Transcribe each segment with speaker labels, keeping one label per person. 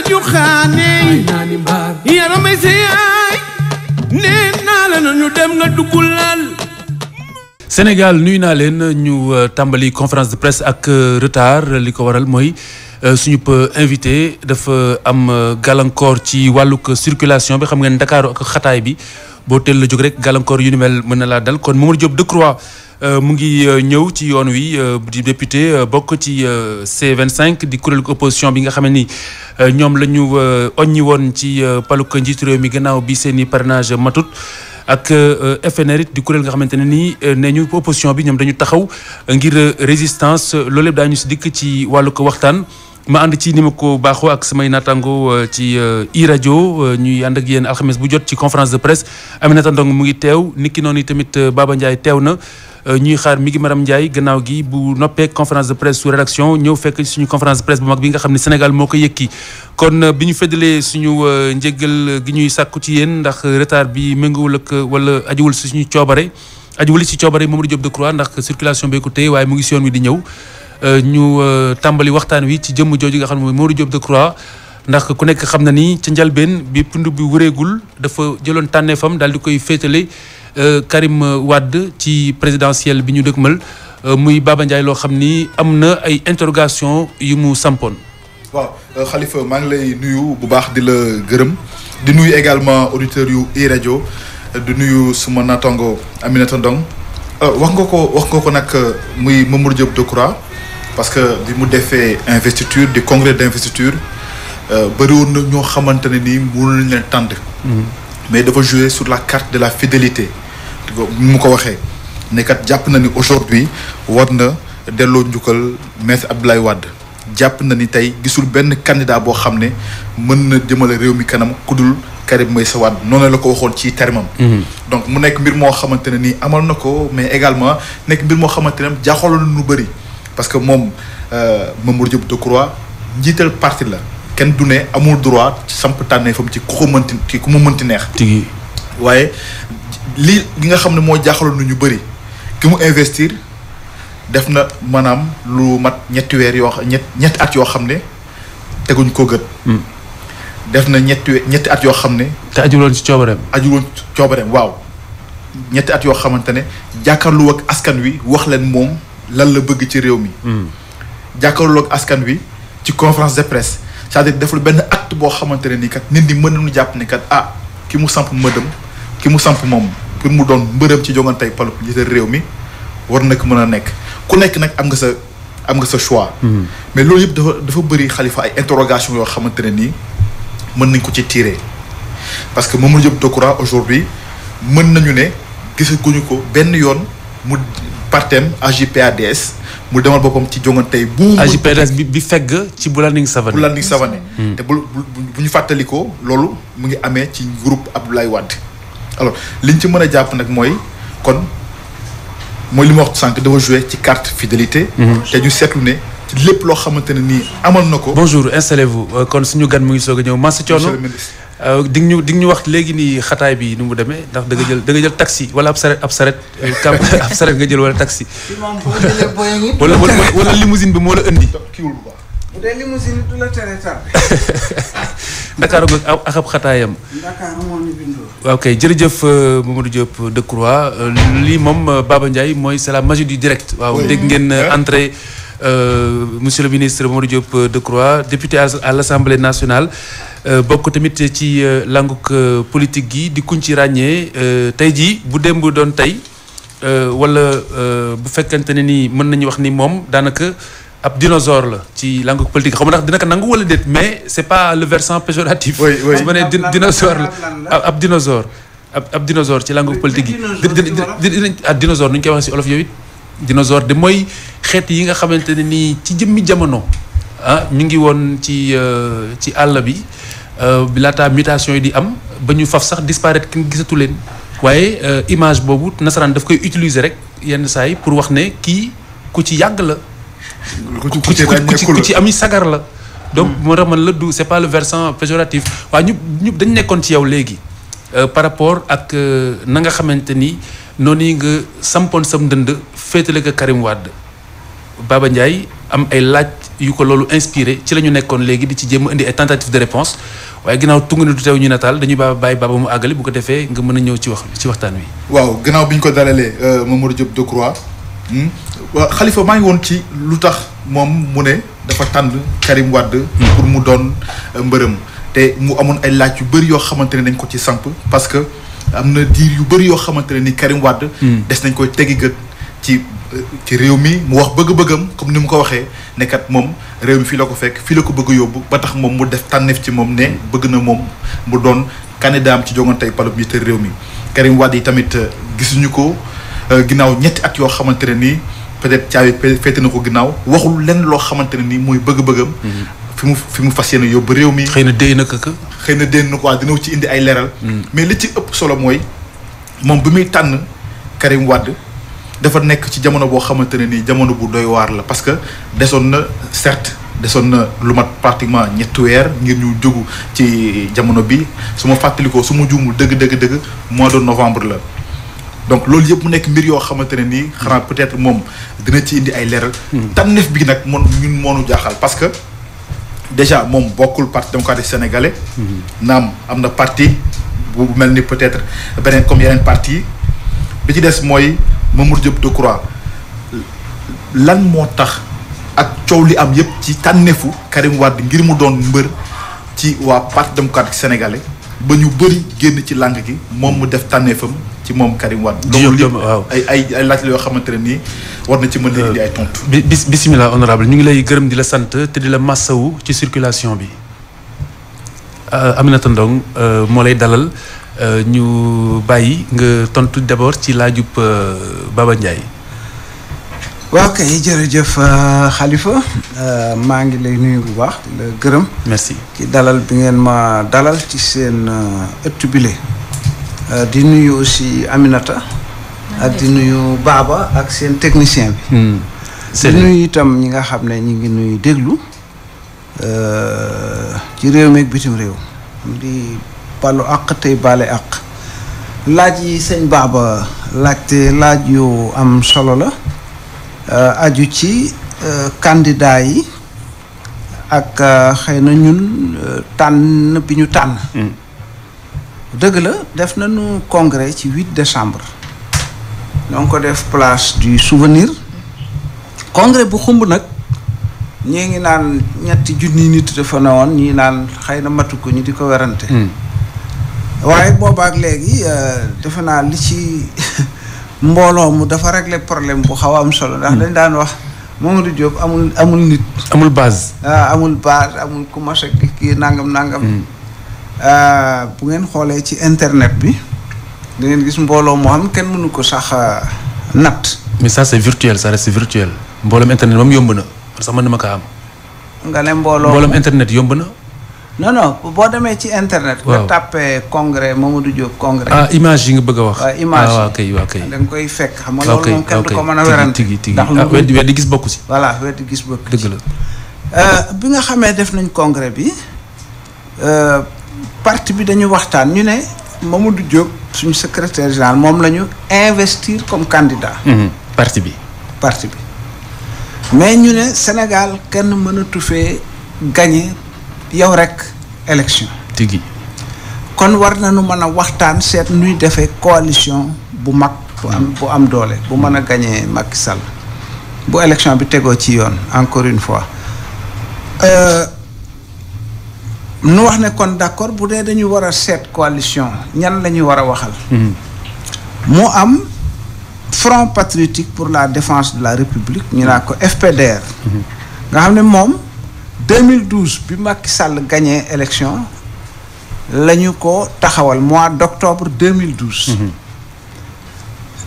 Speaker 1: ñu xaane yaramay sa yaay nee naa la ñu dem nga duggulal.
Speaker 2: Sénégal nuyu naa leen ñu tàmbali conférence de presse ak retard li ko waral mooy suñu invité dafa am gàllankoor ci wàllug circulation bi xam ngeen Ndakaaru ak xataay bi boo teel la jóg rek gàllankoor yu ni mel mën na laa dal kon Mamadou Diop Decroix mu ngi ñëw ci yoon wi di député bokk ci C25 di kuréelu opposition bi nga xam ni ñoom la ñu oññi woon ci paluk njiitu réew mi gannaaw bi seeni parrainage matut ak FNR it di kuréel nga xamante ne nii nee ñu opposition bi ñoom dañu taxaw ngir résistance loolu lépp daañu si dikk ci wàllu ko waxtaan ma ànd ci ni ma ko baaxoo ak samay naataango ci iRadio ñuy ànd ak yéen alxames bu jot ci conférence de presse Aminata Ndong mu ngi teew niki noonu tamit Baba Ndiaye teew na ñuy xaar mi ngi Maram Ndiaye gannaaw gi bu noppee conférence de presse sous rédaction ñëw fekk suñu conférence de presse bu mag bi nga xam ne Sénégal moo ko yëkki kon bi ñu feddalee suñu njéggal gi ñuy sàkku ci yéen ndax retard bi méngoowul ak wala ajuwul si suñu coobare ajuwul ci coobare Mamadou Diop Decroix ndax circulation bee ko téye waaye mu ngi si yoon wi di ñëw ñu tàmbali waxtaan wi ci jëmm jooju nga xam ne mooy Mamadou Diop Decroix ndax ku nekk xam na ni ca njalbeen bi pund bi wëreegul dafa jëloon tànneefam daal di koy féetale Karim Wade ci présidentielle bi ñu dëkkmal muy Baba Ndiaye loo xam ni am na ay interrogation yu mu sampoon.
Speaker 3: waaw Khalifa maa ngi lay nuyu bu baax di la gërëm di nuyu également auditeurs yu iRadio di nuyu suma naataango Aminata Ndong wax nga ko nag muy Mamadou Diop Decroix parce que bi mu defee investiture di congrès d'investiture bëriwoon na ñoo xamante ne nii mënu nañ leen tànn. mais dafa jouer sur la carte de la fidélité. mu ko waxee ne kat jàpp na ni aujourd'hui war na delloo njukkal maître Abdoulaye Wade jàpp na ni tey gisul benn candidat boo xam ne mën na jëmale réew mi kanam kudul Karim Meïssa Wade noonu la ko waxoon ci termam. donc mu nekk mbir moo xamante ne nii amal na ko mais également nekk mbir moo xamante ne jaaxaloon na lu bëri parce que moom Mamadou Diop Decroix njiital parti la kenn du ne amul droit samp tànneefam ci ku mu mënti neex. waaye li nga xam ne moo jaaxaloon ñu bëri ki mu investir def na maanaam lu mat ñetti at yoo xam ne teguñ ko gët. def na ñetti at yoo xam ne.
Speaker 2: te ajuloon ci coobareem.
Speaker 3: waaw ñetti at yoo xamante ne jàkkaarloo ak askan wi wax leen moom lan la bëgg ci réew mi. jàkkaarloo ak askan wi ci conférence de presse c'est-à-dire deful benn acte boo xamante ne nii kat nit ñi mën nañu jàpp ne kat ki mu samp mëdëm ki mu samp moom pour mu doon mbërëm ci jongantey palu njiital réew mi war na ko mën a nekk ku nekk nag am nga sa choix. mais loolu yëpp dafa bëri Khalifa ay interrogation yoo xamante ne nii mën nañ ko ci tirer parce que Mamadou Diop Decroix aujourd'hui mën nañu ne gisaguñu ko benn yoon mu partem AJ/PADS mu demal boppam ci jongantey bu
Speaker 2: AJ/PADS bi fegg ci Bulanding Savané te bu ñu fàttalikoo loolu mu ngi amee ci groupe Abdoulaye Wade.
Speaker 3: alors liñ ci mën a jàpp nag mooy kon mooy li ma wax sànq dafa jouer ci carte fidélité. te ñu seetlu ne ci lépp loo xamante ne nii amal na ko.
Speaker 2: bonjour installez-vous kon suñu gan mu ngi soog a ñëw Massa Thiono di nga ñu wax léegi nii xataay bi nu mu demee ndax da nga jël taxi wala ab saret nga jël wala taxi. wala limousine bi moo la indi.
Speaker 3: kiiwul bu baax.
Speaker 1: bu dee limousine du la tere tardé.
Speaker 2: Dakar ak ab xataayam.
Speaker 1: Dakar moo ñu bindoo.
Speaker 2: waaw kay jërëjëf Mamadou Diop Decroix lii moom Baba Ndiaye mooy c'est la magie du direct. waaw dégg ngeen entrée monsieur le ministre Mamadou Diop Decroix député à l'Assemblée nationale bokk tamit ci languk politique gi di kuñ ci ràññee tey jii bu démb doon tey wala bu fekkente ne ni mën nañu wax ni moom daanaka. ab dinosaure la ci langue politique xam nga ndax dina ko nangu wala déet mais c'est pas le versant péjoratif. su ma nee dinosaure la ab dinosaure ci langue politique yi. dinosaure nu ñu koy waxee ci olof yow it dinosaure de mooy xeet yi nga xamante ne nii ci jëmmi jamono ñu ngi woon ci àll bi laata mutation yi di am ba ñu faf sax disparaître ki gisatu leen waaye image boobu nasaraan daf koy utiliser rek yenn saa yi pour wax ne kii ku ci yàgg la. ku ci ami sagar la donc moo tax man la du c'est pas le versant péjoratif waaye ñu dañ nekkoon ci yow léegi par rapport ak na nga xamante ni noonu yi nga sampoon sam ndënd féetale ko Karim Wade Baba Ndiaye am ay laaj yu ko loolu inspiré ci la ñu nekkoon léegi di ci jéem a indi ay tentatives de réponse waaye ginnaaw tungu ni du teew ñu nataal dañuy bàyyi Baba mu àggali bu ko defee nga mën a ñëw ci waxtaan wi.
Speaker 3: waaw gannaaw bi ñu ko dalalee Mamadou Diop Decroix Khalifa maa ngi woon ci lu tax moom mu ne dafa tànn Karim Wade. pour mu doon mbërëm te mu amoon ay laaj yu bëri yoo xamante ne dañ ko ci samp parce que am na diir yu bëri yoo xamante ne ni Karim Wade. des nañ koy tegi gët ci réew mi mu wax bëgg-bëggam comme ni mu ko waxee ne kat moom réew mi fii la ko fekk fii la ko bëgg yóbbu ba tax moom mu def tànneef ci moom ne bëgg na moom mu doon candidat am ci jongante ay palub njiitu réew mi. Karim Wade yi tamit gisuñu ko ginnaaw ñetti at yoo xamante ne nii peut-être caabi féete na ko ginnaaw waxul lenn loo xamante ne nii mooy bëgg-bëggam. fi mu fas yéene yóbbu réew mi.
Speaker 2: xëy na déy na ko.
Speaker 3: xëy na déy na ko dina ci indi ay leeral. mais li ci ëpp solo mooy moom bi muy tànn Karim Wade. dafa nekk ci jamono boo xamante ne nii jamono bu doy waar la parce que desoon na certes desoon na lu mat pratiquement 3 weer ngir ñu jógu ci jamono bi su ma fàttalikoo su ma juumul dëgg mois de novembre la donc loolu yëpp mu nekk mbir yoo xamante ne nii xanaa peut-être moom dina ci indi ay leeral. tànneef bi nag ñun moonu jaaxal parce que déjà moom bokkul parti démocratique sénégalais. naam am na parti bu mel ni peut-être beneen comme yeneen parti yi bi ci des mooy. Mamadou Diop Decroix lan moo tax ak coow li am yëpp ci tànneefu Karim Wade ngir mu doon mbër ci waa parti démocratique sénégalais ba ñu bëri génn ci langue gi moom mu def tànneefam ci moom Karim Wade. donc
Speaker 2: waaw
Speaker 3: ay laaj la yoo xamante ne nii war na ci mën a indi ay tontu.
Speaker 2: bismillah honorable ñu ngi lay gërëm di la sant te di la massawu ci circulation bi Aminata Ndong moo lay dalal. ñu bàyyi nga tontu d'abord ci laajub Baba Ndiaye.
Speaker 4: waaw kay jërëjëf Khalifa maa ngi lay nuyu bu baax di la gërëm.
Speaker 2: merci
Speaker 4: ci dalal bi ngeen ma dalal ci seen ëttu bile. di nuyu aussi Aminata. ak di nuyu Baba ak seen technicien bi. di nuyu itam ñi nga xam ne ñi ngi nuyu déglu ci réew mi ak bitim réew di. balu àq tey baale àq laaj yi sëñ Baba laajte laaj yu am solo la aju ci candidat yi ak xëy na ñun tànn bi ñu tànn dëgg la def nañu congrès ci 8 décembre donc ko def place du souvenir congrès bu xumb nag ñii ngi naan 3 junni nit dafa ne woon ñii naan xëy na matu ko ñu di ko werante waaye boobaak léegi defe naa li ci mbooloo mu dafa régler problème bu xaw a am solo ndax dañ daan wax Mamadou Diop amul nit.
Speaker 2: amul base.
Speaker 4: amul base amul ku mas a kii nangam. bu ngeen xoolee ci internet bi da ngeen gis mbooloo moo xam kenn mënu ko sax natt.
Speaker 2: mais ça c'est virtuel ça reste virtuel mbooloom internet moom yomb na sax mën na ma kaa am.
Speaker 4: nga ne mbooloom
Speaker 2: internet yomb na.
Speaker 4: non boo demee ci internet. nga tàppee congrès Mamadou Diop congrès.
Speaker 2: image yi nga bëgg a wax.
Speaker 4: waaw image
Speaker 2: waaw kay.
Speaker 4: da nga koy fekk xam nga loolu moom kenn du ko mën a werante.
Speaker 2: ndax weddi gis bokku si.
Speaker 4: voilà weddi gis bokku
Speaker 2: dëgg la.
Speaker 4: bi nga xamee def nañ congrès bi parti bi dañu waxtaan ñu ne Mamadou Diop suñu secrétaire général moom la ñu investir comme candidat.
Speaker 2: parti bi.
Speaker 4: mais ñu ne Sénégal kenn mënatu fee gagné. yow rek élection.
Speaker 2: tigi
Speaker 4: kon war nañu mën a waxtaan seet nuy defee coalition bu mag bu am doole bu mën a gagné Macky Sall bu élection bi tegoo ci yoon encore une fois nu wax ne kon d'accord bu dee dañu war a seet coalition ñan la ñu war a waxal. mu am Front Patriotique pour la Défense de la République ñu naa ko FPDR. nga xam ne moom 2012 bi Macky Sall gagné élection la ñu ko taxawal mois d'octobre 2012.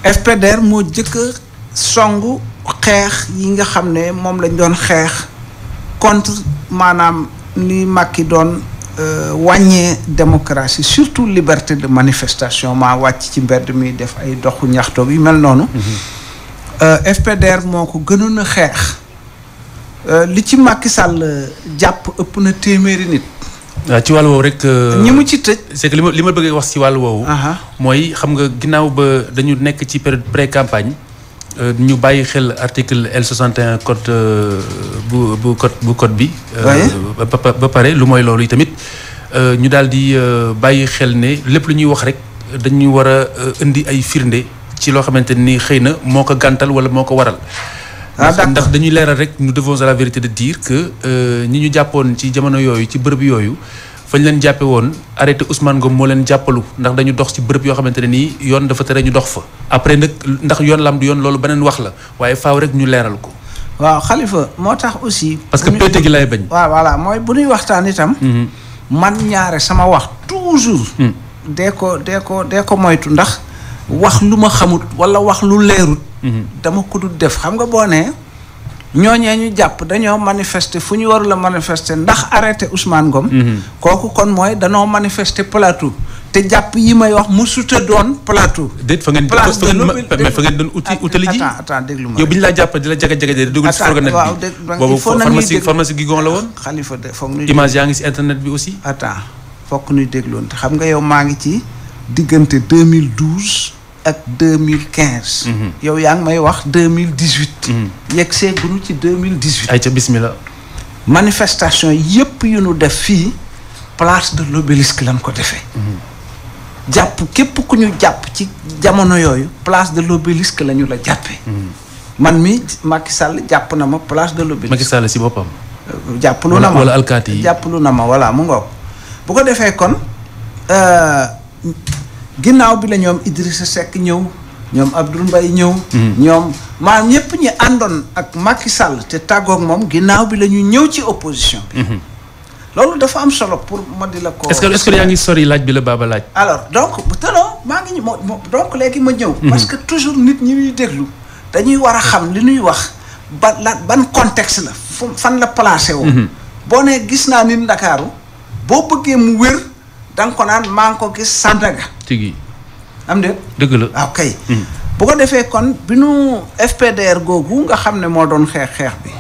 Speaker 4: FPDR moo jëkk a songu xeex yi nga xam ne moom lañ doon xeex contre maanaam ni Macky doon wàññee démocratie surtout liberté de manifestation maa wàcc ci mbedd mi def ay doxu ñaxtoog yu mel noonu. FPDR moo ko gënoon a xeex. li ci Macky Sall jàpp ëpp na téeméeri nit.
Speaker 2: waaw ci wàllu woowu rek.
Speaker 4: ñi mu ci tëj.
Speaker 2: c'est que li ma bëgg wax ci wàllu woowu. mooy xam nga ginnaaw ba dañu nekk ci période pré-campagne ñu bàyyi xel article L61 code bu code bi. ba pare lu mooy loolu tamit ñu daal di bàyyi xel ne lépp lu ñuy wax rek dañu war a indi ay firnde ci loo xamante ni xëy na moo ko gàntal wala moo ko waral. ndax dañuy leeral rek nous devons à la vérité de dire que ñi ñu jàppoon ci jamono yooyu ci bërëb yooyu fañ leen jàppe woon arrêté Ousmane Ngom moo leen jàppalu ndax dañu dox ci bërëb yoo xamante ne nii yoon dafa tere ñu dox fa. après nag ndax yoon lam du yoon loolu beneen wax la waaye faaw rek ñu leeral ko.
Speaker 4: waaw Khalifa moo tax aussi.
Speaker 2: parce que pété gi lay bañ.
Speaker 4: waaw voilà mooy bu ñuy waxtaan itam. man ñaare sama wax toujours. dee ko moytu ndax wax lu ma xamut wala wax lu leerut. dama ko dul def xam nga boo nee ñooñee ñu jàpp dañoo manifester fu ñu warul a manifester ndax arrêté Ousmane Ngom. kooku kon mooy danoo manifester plateau. te jàpp yi may wax musuta doon plateau.
Speaker 2: déet fa ngeen doon utali ji.
Speaker 4: attends déglu ma
Speaker 2: yow bi ñu laa jàpp di la jaga-jaga de dugg ci fourgonnette bi. boobu pharmacie Guigon la woon.
Speaker 4: Khalifa de foog nuy
Speaker 2: image yaa ngi ci internet bi aussi.
Speaker 4: attends fokk nuy dégloon te xam nga yow maa ngi ci diggante 2012 ak 2015. yow yaa ngi may wax 2018. yegg see gunu ci 2018.
Speaker 2: ay ca bismillah.
Speaker 4: manifestation yépp yu nu def fii place de l'Obélisque lañ ko defee. jàpp képp ku ñu jàpp ci jamono yooyu place de l'Obélisque la ñu la jàppee. man mi Macky Sall jàpp na ma place de l'Obélisque.
Speaker 2: Macky Sall si boppam.
Speaker 4: jàppalu na ma
Speaker 2: wala alkaati yi
Speaker 4: jàppalu na ma voilà mu ngoog. bu ko defee kon ginnaaw bi la ñoom Idrissa Seck ñëw ñoom Abdoul Mbaye ñëw. ñoom maanaam ñëpp ñi àndoon ak Macky Sall te tàggoog moom ginnaaw bi la ñu ñëw ci opposition bi. loolu dafa am solo pour ma di la ko.
Speaker 2: est-ce que yaa ngi sori laaj bi la Baba laaj.
Speaker 4: alors donc maa ngi donc léegi ma ñëw. parce que toujours nit ñi ñuy déglu dañuy war a xam li ñuy wax ban contexte la fan la placé woo. boo nee gis naa nit Ndakaaru boo bëggee mu wér da nga ko naan maa ngi ko gis Sandaga.
Speaker 2: tigi
Speaker 4: am de.
Speaker 2: dëgg la
Speaker 4: waaw kay. bu ko defee kon bi nu FPDR googu nga xam ne moo doon xeex bi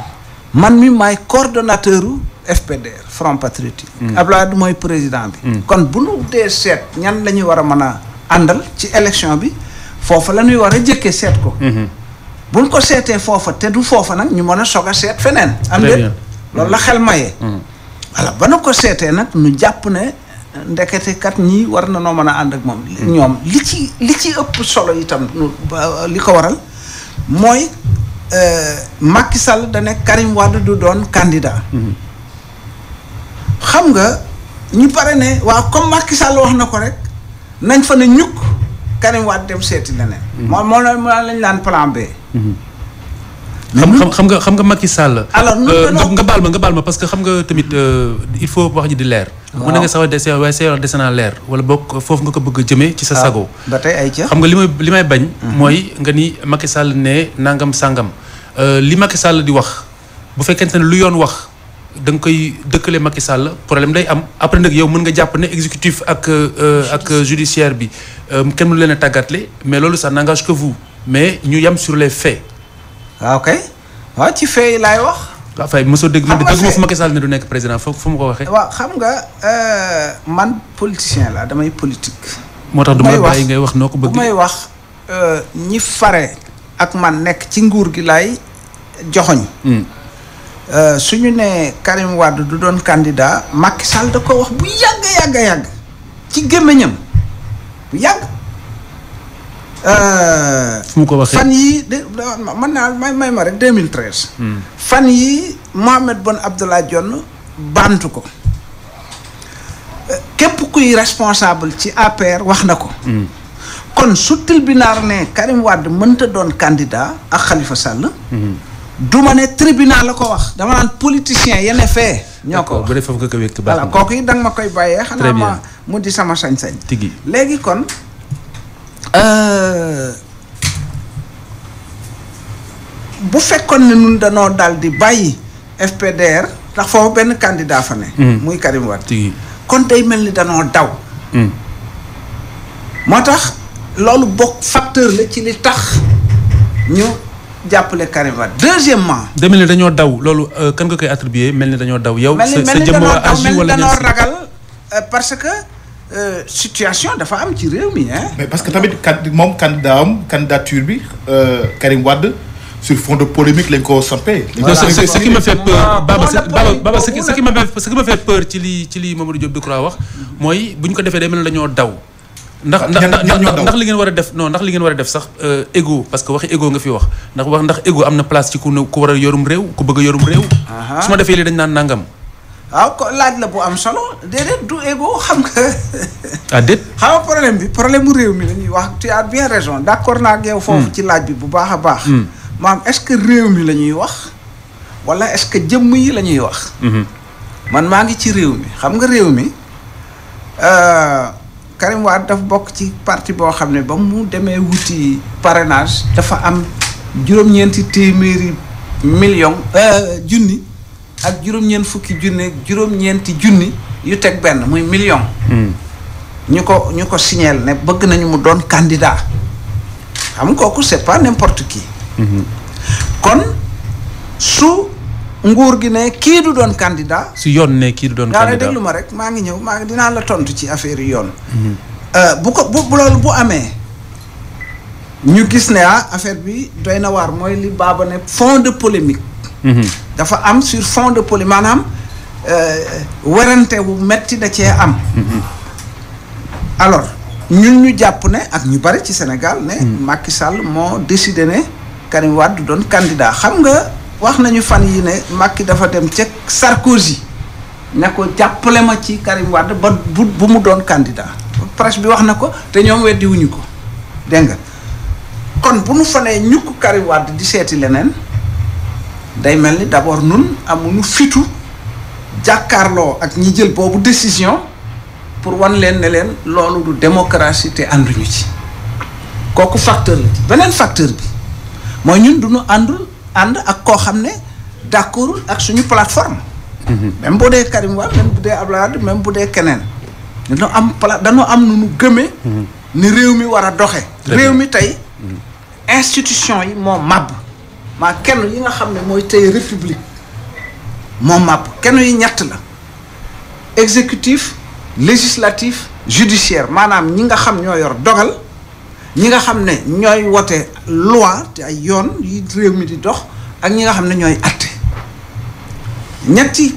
Speaker 4: man mi maay coordonnateur FPDR Front Patriotique. Abdoulaye Wade mooy président bi. kon bu nu dee seet ñan la ñuy war a mën a àndal ci élection bi foofa la ñuy war a jëkkee seet ko. buñ ko seetee foofa te du foofa nag ñu mën a soog a seet feneen. am de loolu la xel mayee. voilà ba nu ko seetee nag nu jàpp ne ndekete kat ñii war na noo mën a ànd ak moom. ñoom li ci ëpp solo itam li ko waral mooy Macky Sall da ne Karim Wade du doon candidat. xam nga ñu pare ne waaw comme Macky Sall wax na ko rek nañ fa ne ñukk Karim Wade dem seeti leneen. moom lañ laan plan B.
Speaker 2: xam nga Macky Sall.
Speaker 4: alors
Speaker 2: nga baal ma parce que xam nga tamit il faut wax ji di leer. waaw mën na nga sax waaye say wax dese naa leer wala boog foofu nga ko bëgg a jëmee ci sa sago.
Speaker 4: ba tey ay ca
Speaker 2: xam nga li may bañ. mooy nga ni Macky Sall ne nangam sangam li Macky Sall di wax bu fekkente ne lu yoon wax. da nga koy dëkkale Macky Sall problème day am après nag yow mën nga jàpp ne exécutif ak judiciaire bi kenn mënu leen a tàggatle mais loolu ça n'engage que vous mais ñu yam sur les faits.
Speaker 4: waaw kay waaw ci faits yi laay wax.
Speaker 2: waaw fay mosoo dégg man dégguma fu Macky Sall ne du nekk président fu mu ko waxee.
Speaker 4: waaw xam nga man politicien la damay politique.
Speaker 2: moo tax du ma bàyyi ngay wax noo ko bëgg.
Speaker 4: bu may wax ñi fare ak man nekk ci nguur gi laay joxoñ. suñu ne Karim Wade du doon candidat Macky Sall da ko wax bu yàgg ci gémmiñam bu yàgg.
Speaker 2: fu mu ko waxee
Speaker 4: fan yii mën naa may ma rek 2013. fan yii Mohamed Boun Abdallah Dionne baamtu ko képp kuy responsable ci APR wax na ko. kon su tribunal ne Karim Wade mënta doon candidat ak Khalifa Sall. duma ne tribunal la ko wax dama naan politicien yene fee. ñoo ko wax
Speaker 2: bu dee foofu nga ko wékk baax na
Speaker 4: voilà kooku yi danga ma koy bàyyee. xanaa ma mu di sama sañ-sañ.
Speaker 2: tigi
Speaker 4: léegi kon bu fekkoon ne ñun danoo daal di bàyyi FPDR ndax foofu benn candidat fa ne. muy Karim Wade.
Speaker 2: tigi
Speaker 4: kon day mel ni danoo daw. moo tax loolu bokk facteur la ci li tax ñu. jàppale Karim Wade deuxièmement.
Speaker 2: demel ni dañoo daw loolu kan nga koy attribuer mel ni dañoo daw yow. sa jëmm waa agi wala
Speaker 4: dañoo ragal parce que situation dafa am ci réew mi hein.
Speaker 3: mais parce que tamit moom candidature bi Karim Wade sur fond de polémique lañ ko sampee.
Speaker 2: voilà ce qui me fait peur Baba ce qui me fait peur ci li Mamadou Diop Decroix wax mooy bu ñu ko defee day mel ne dañoo daw. ndax li ngeen war a def non ndax li ngeen war a def sax égo parce que waxi égo nga fi wax ndax égo am na place ci ku war a yorum réew ku bëgg a yorum réew. su ma defee lii dañ naan nangam.
Speaker 4: waaw ko laaj la bu am solo déedéet du égo xam nga.
Speaker 2: ah déet.
Speaker 4: xam nga problème mu réew mi la ñuy wax tu as bien raison d'accord naa ak yow foofu ci laaj bi bu baax a baax. maam est-ce que réew mi la ñuy wax wala est-ce que jëmm yi la ñuy wax. man maa ngi ci réew mi xam nga réew mi Karim Wade dafa bokk ci parti boo xam ne ba mu demee wuti parrainage dafa am juróom-ñeenti téeméeri million junni ak juróom-ñeent fukki junni ak juróom-ñeenti junni yu teg benn muy million. ñu ko signeel ne bëgg nañu mu doon candidat xam nga kooku c'est pas n'importe qui. kon su nguur gi ne kii du doon candidat.
Speaker 2: su yoon ne kii du doon candidat
Speaker 4: déglu ma rek maa ngi ñëw dinaa la tontu ci affaire yi yoon. bu loolu bu amee ñu gis ne affaire bi doy na waar mooy li baaba ne fond de polémique. dafa am sur fond de polémique maanaam werante wu metti da cee am. alors ñun ñu jàpp ne ak ñu bari ci Sénégal ne. Macky Sall moo décidé ne. Karim Wade du doon candidat xam nga wax nañu fan yi ne Macky dafa dem ca Sarkozy ne ko jàppale ma ci Karim Wade ba bu mu doon candidat presse bi wax na ko te ñoom weddi wuñu ko dégg nga kon bu nu fanee ñukk Karim Wade di seeti leneen day mel ni d'abord nun amuñu fitu jàkkaarloo ak ñi jël boobu décision pour wan leen ne leen loolu du démocratie te ànduñu ci kooku facteur la ci beneen facteur bi mooy ñun duñu ànd ak koo xam ne d'accordul ak suñu plateforme. même bu dee Karim Wade même bu dee Abdoulaye Wade même bu dee keneen dañoo am nu nu gëmee ni réew mi war a doxe réew mi tey institution yi moo màbb maa kenn yi nga xam ne mooy tey république moo màbb kenn yi ñett la exécutif législatif judiciaire maanaam ñi nga xam ñoo yor dogal ñi nga xam ne ñooy wote loi te ay yoon yi réew mi di dox ak ñi nga xam ne ñooy atte ñetti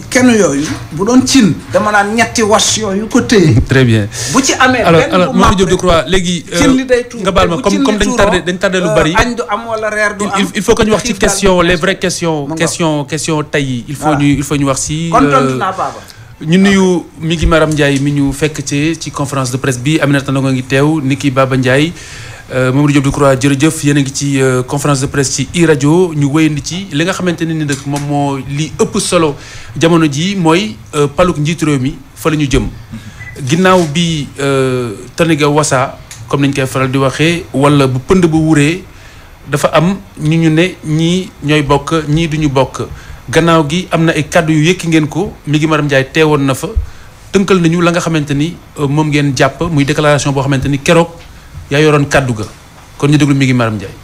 Speaker 4: kenn yooyu bu doon cin dama naan ñetti was yooyu ko téye.
Speaker 2: très bien
Speaker 4: bu ci amee
Speaker 2: alors Mamadou Diop Decroix léegi
Speaker 4: cin li day tuur
Speaker 2: nga baal ma comme dañ tardé lu bari.
Speaker 4: añ du am wala reer du am
Speaker 2: il faut que ñu wax ci question les vraies questions tey il faut ñu wax si.
Speaker 4: kon tontu naa Baba.
Speaker 2: ñu nuyu mi ngi Maram Ndiaye mi ñu fekk ci conférence de presse bi Aminata Ndongo ngi teew Niki Baba Ndiaye Mamadou Diop Decroix jërëjëf yéen a ngi ci conférence de presse ci iRadio ñu wéyandi ci li nga xamante ne ni nag moom moo li ëpp solo jamono ji mooy paluk njiitu réew mi fa la ñu jëm ginnaaw bi taniga wasa comme nañ koy faral di waxee wala bu pënd bu wuree dafa am ñu ne ñii ñooy bokk ñii duñu bokk gannaaw gi am na ay kàddu yu yëkki ngeen ko mi ngi Maram Ndiaye teewoon na fa tënkal nañu la nga xamante ni moom ngeen jàpp muy déclaration boo xamante ni keroog yaa yoroon kàddu ga kon ñu déglu mi ngi Maram Ndiaye.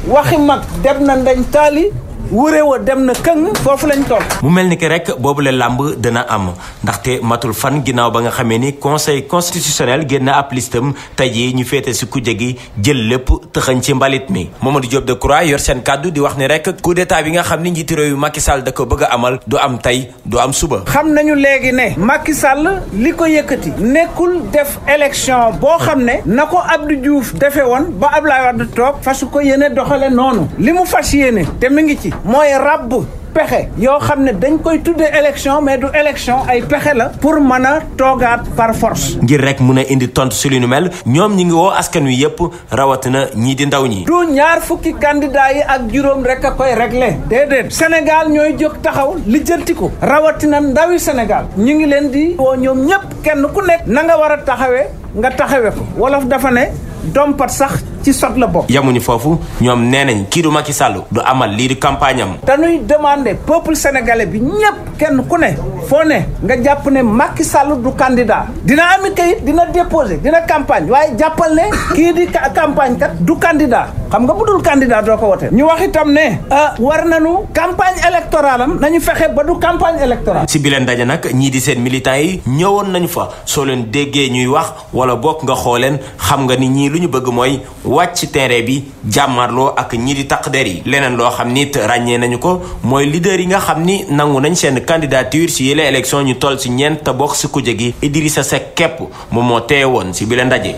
Speaker 5: waxi mag dem na ndañ taali wuré wa dem na këng foofu lañ toll.
Speaker 6: mu mel ni ki rek boobu la làmb dina am ndaxte matul fan ginnaaw ba nga xamee ni conseil constitutionnel génn ab listam tey jii ñu féete si kujje gi jël lépp tëxañ ci mbalit mi. Mamadou Diop Decroix yor seen kàddu di wax ni rek coup d'état bi nga xam ni njiitu réew yu Macky Sall da ko bëgg a amal du am tey du am suba.
Speaker 5: xam nañu léegi ne Macky Sall li ko yëkkati nekkul def élection boo xam ne na ko Abdou Diouf defee woon ba Abdoulaye Wade toog fasu ko yéene doxale noonu li mu fas yéene te mi ngi ci. mooy ràbb pexe yoo xam ne dañ koy tuddee élection mais du élection ay pexe la pour mën a toogaat par force.
Speaker 6: ngir rek mun a indi tontu si li nu mel ñoom ñi ngi woo askan wi yépp rawatina ñii di ndaw ñi.
Speaker 5: du ñaar fukki candidat yi ak juróom rek a koy réglé déedéet Sénégal ñooy jóg taxaw lijjanti ko rawatina ndawi Sénégal ñu ngi leen di woo ñoom ñépp kenn ku nekk na nga war a taxawee nga taxawee ko wolof dafa ne dompat sax ci sot la bokk.
Speaker 6: yamuñu foofu ñoom nee nañ kii du Macky Sall du amal lii di campagne am.
Speaker 5: dañuy demander peuple sénégalais bi ñëpp kenn ku ne foo ne nga jàpp ne Macky Sall du candidat dina ami kayit dina déposer dina campagne waaye jàppal ne kii di campagne kat du candidat xam nga bu dul candidat doo ko wote. ñu wax itam ne war nañu campagne électorale am nañu fexe ba du campagne électorale.
Speaker 6: si bi leen daje nag ñii di seen militants yi ñëwoon nañu fa soo leen déggee ñuy wax wala bokk nga xooleen xam nga ni ñii lu ñu bëgg mooy wàcc ci terrain bi jàmmarloo ak ñii di takk der yi. leneen loo xam ni ràññee nañu ko mooy leader yi nga xam ni nangu nañ seen candidature si yële élection ñu toll si ñeent te bokk si kuje gi Idrissa Seck képp moom moo teewoon si bi leen daje.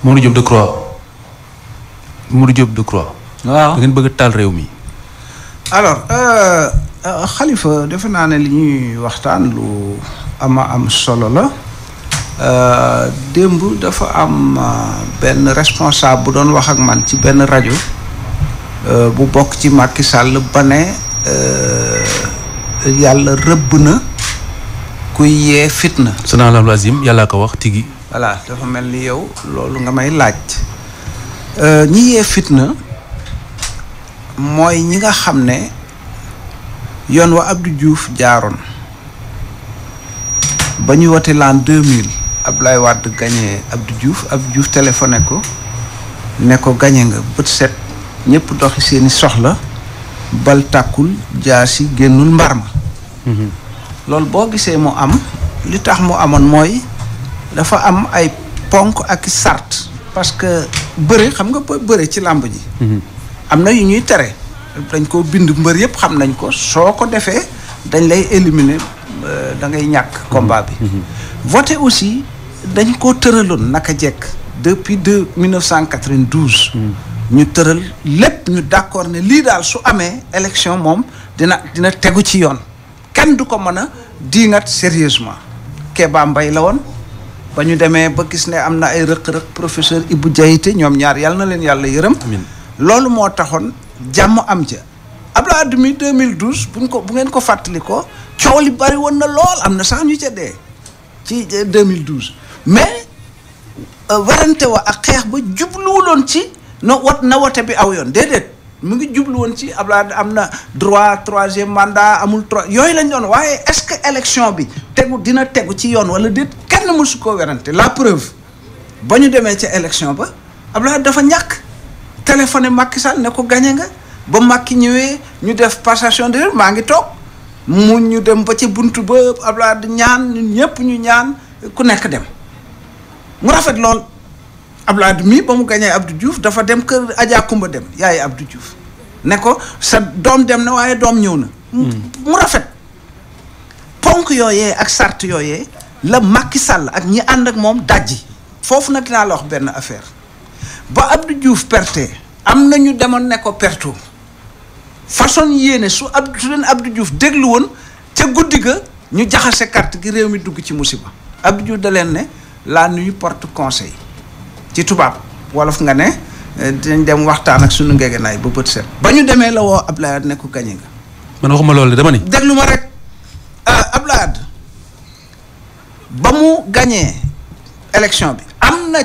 Speaker 2: Mamadou Diop Decroix. waaw da ngeen bëgg a taal réew mi.
Speaker 4: alors Khalifa defe naa ne li ñuy waxtaan lu am solo la démb dafa am benn responsable bu doon wax ak man ci benn rajo bu bokk ci Macky Sall ba ne yàlla rëbb na kuy yee fitna.
Speaker 2: Sana Lazim yàllaa ko wax tigi.
Speaker 4: voilà dafa mel ni yow loolu nga may laaj ñi yee fitna mooy ñi nga xam ne yoon wa Abdou Diouf jaaroon ba ñu wote l'an 2000 Abdoulaye Wade gagné Abdou Diouf téléphoné ko ne ko gagné nga bët set ñëpp doxi seeni soxla bal tàkkul jaasi génnul mbar ma loolu boo gisee mu am li tax mu amoon mooy dafa am ay ponk ak sart parce que bëre xam nga bëre ci làmb ji am na yu ñuy tere dañ ko bind mbër yëpp xam nañ ko soo ko defee dañ lay éliminer da ngay ñàkk combat bi voté aussi dañ ko tëraloon naka jekk depuis 1992 ñu tëral lépp ñu d'accord ne lii daal su amee élection moom dina tegu ci yoon kenn du ko mën a diingat sérieusement Kéba Mbaye la woon ba ñu demee ba gis ne am na ay rëq-rëq professeur Ibou Diaité ñoom ñaar yàlla na leen yàlla yërëm loolu moo taxoon jàmm am ca Abdoulaye Wade mi 2012 bu ngeen ko fàttali ko coow li bari woon na lool am na sax ñu ca dee ci 2012 mais werante wa ak xeex ba jubluwuloon ci na wote bi aw yoon déedéet mu ngi jublu woon ci Abdoulaye am na droit troisième mandat amul yooyu lañ doon waaye est-ce que élection bi dina tegu ci yoon wala déet kenn mësu koo werante la preuve ba ñu demee ca élection ba Abdoulaye dafa ñàkk téléphoné Macky Sall ne ko gagné nga ba Macky ñëwee ñu def passation de maa ngi toog mu ñu dem ba ci buntu ba Abdoulaye ñaan ñun ñëpp ñu ñaan ku nekk dem mu rafet lool Abdoulaye mii ba mu gañee Abdou Diouf dafa dem kër Adja Kumba dem yaay Abdou Diouf ne ko sa doom dem na waaye doom ñëw na mu rafet ponk yooyee ak sart yooyee la Macky Sall ak ñi ànd ak moom dajji foofu nag dinaa la wax benn affaire ba Abdou Diouf perte am na ñu demoon ne ko perto façon yéene su leen Abdou Diouf déglu woon ca guddi ga ñu jaxase carte gi réew mi dugg ci musiba Abdou Diouf da leen ne la nuit porte conseil ci tubaab wolof nga ne dinañ dem waxtaan ak suñu ngegenaay ba bët set ba ñu demee la woo Abdoulaye Wade ne ko gañe nga
Speaker 2: man waxuma loolu dama ni
Speaker 4: déglu ma rek Abdoulaye Wade ba mu gañee élection bi am na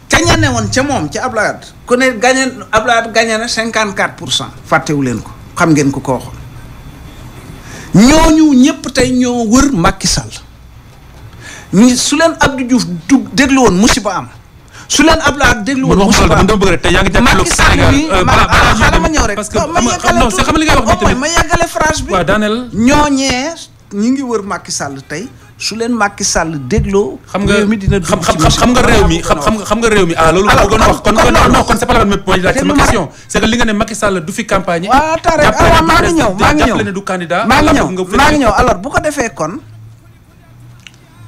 Speaker 4: ca ña ne woon ca moom ca Abdoulaye Wade ku ne gañe Abdoulaye Wade gañe na 54%. fàttewu leen ko xam ngeen ko waxoon ñooñu ñëpp tey ñoo wër Macky Sall su leen Abdou Diouf déglu woon musiba am su leen Abdoulaye déglu woon musiba am
Speaker 2: dama bëgg rek tey yaa ngi jàppale Sénégal
Speaker 4: xaaral ma ñëw rek
Speaker 2: parce que non c'est xam li ngay wax ni tamit
Speaker 4: ma yeggale phrase bi
Speaker 2: waaw daaneel
Speaker 4: ñooñee ñi ngi wër Macky Sall tey su leen Macky Sall dégloo
Speaker 2: xam nga
Speaker 4: réew mi dina dugg ci
Speaker 2: xam nga réew mi xam nga réew mi loolu nga bëggoon wax kon non kon c'est pas la même mooy laaj sama question c'est que li nga ne Macky Sall du fi campagne
Speaker 4: waaw tare maa ngi ñëw
Speaker 2: jàppale ne du candidat
Speaker 4: maa ngi ñëw alors bu ko defee kon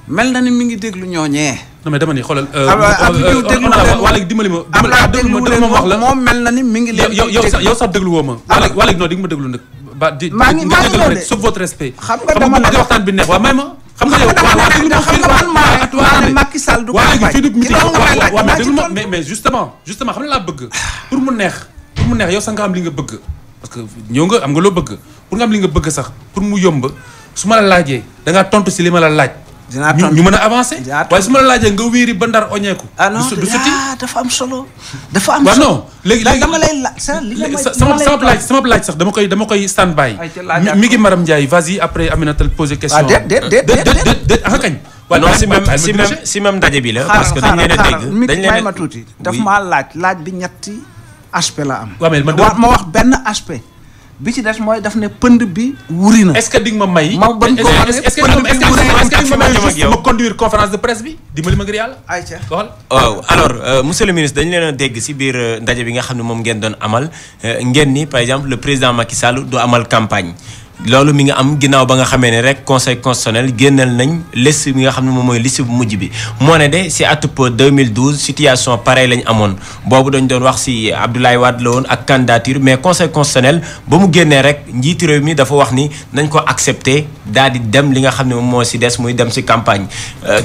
Speaker 4: mel na ni mi ngi déglu ñooñee
Speaker 2: non mais dama ni xoolal
Speaker 4: Abdou déglu
Speaker 2: waa léegi dimbali ma wax la
Speaker 4: moom mel na ni mi ngi leen
Speaker 2: yow sax déglu woo ma waa léegi non di nga ma déglu nag
Speaker 4: maa ngi ñëw de
Speaker 2: sauf votre respect
Speaker 4: xam nga dama
Speaker 2: bëgg waxtaan bi neex waaw may ma xam nga yow
Speaker 4: xam nga man maa ne Macky Sall du
Speaker 2: mais justement xam nga laa bëgg pour mu neex yow sax nga am li nga bëgg parce que ñëw nga am nga loo bëgg pour nga am li nga bëgg sax pour mu yomb su ma la laajee da ngaa tontu si li ma la laaj ñu mën a avancer. waaye su ma la laajee nga wiiri ba ndar oñeeku.
Speaker 4: non
Speaker 2: du sotti
Speaker 4: dafa am solo. dafa am solo
Speaker 2: non léegi
Speaker 4: dama lay laaj
Speaker 2: sama laaj sax dama koy stand by. mi ngi Maram Ndiaye vas-y après Aminata poser question.
Speaker 4: déet
Speaker 2: kañ.
Speaker 6: non si même ndaje bi la. parce que dañ leen a dégg
Speaker 4: dañ leen ma tuuti daf maa laaj bi ñetti aspect la am.
Speaker 2: waaw mais
Speaker 4: ma wax benn aspect. bi ci des mooy daf ne pënd bi wuri na.
Speaker 2: est-ce que di nga ma may.
Speaker 4: ma bañ ko
Speaker 2: est-ce que ma conduire conférence de presse bi dimbali ma ngir yàlla.
Speaker 4: ayca
Speaker 6: waaw alors monsieur le ministre dañu leen a dégg si biir ndaje bi nga xam ne moom ngeen doon amal ngeen ni par exemple le président Macky Sall du amal campagne. loolu mi nga am ginnaaw ba nga xamee ne rek conseil constitutionnel génnal nañ liste bi nga xam ne moom mooy liste bu mujj bi moo ne de si atub 2012 situation pareil lañ amoon boobu dañ doon wax si Abdoulaye Wade la woon ak candidature mais conseil constitutionnel ba mu génnee rek njiiti réew mi dafa wax ni nañ ko accepter daal di dem li nga xam ne moom moo si des muy dem si campagne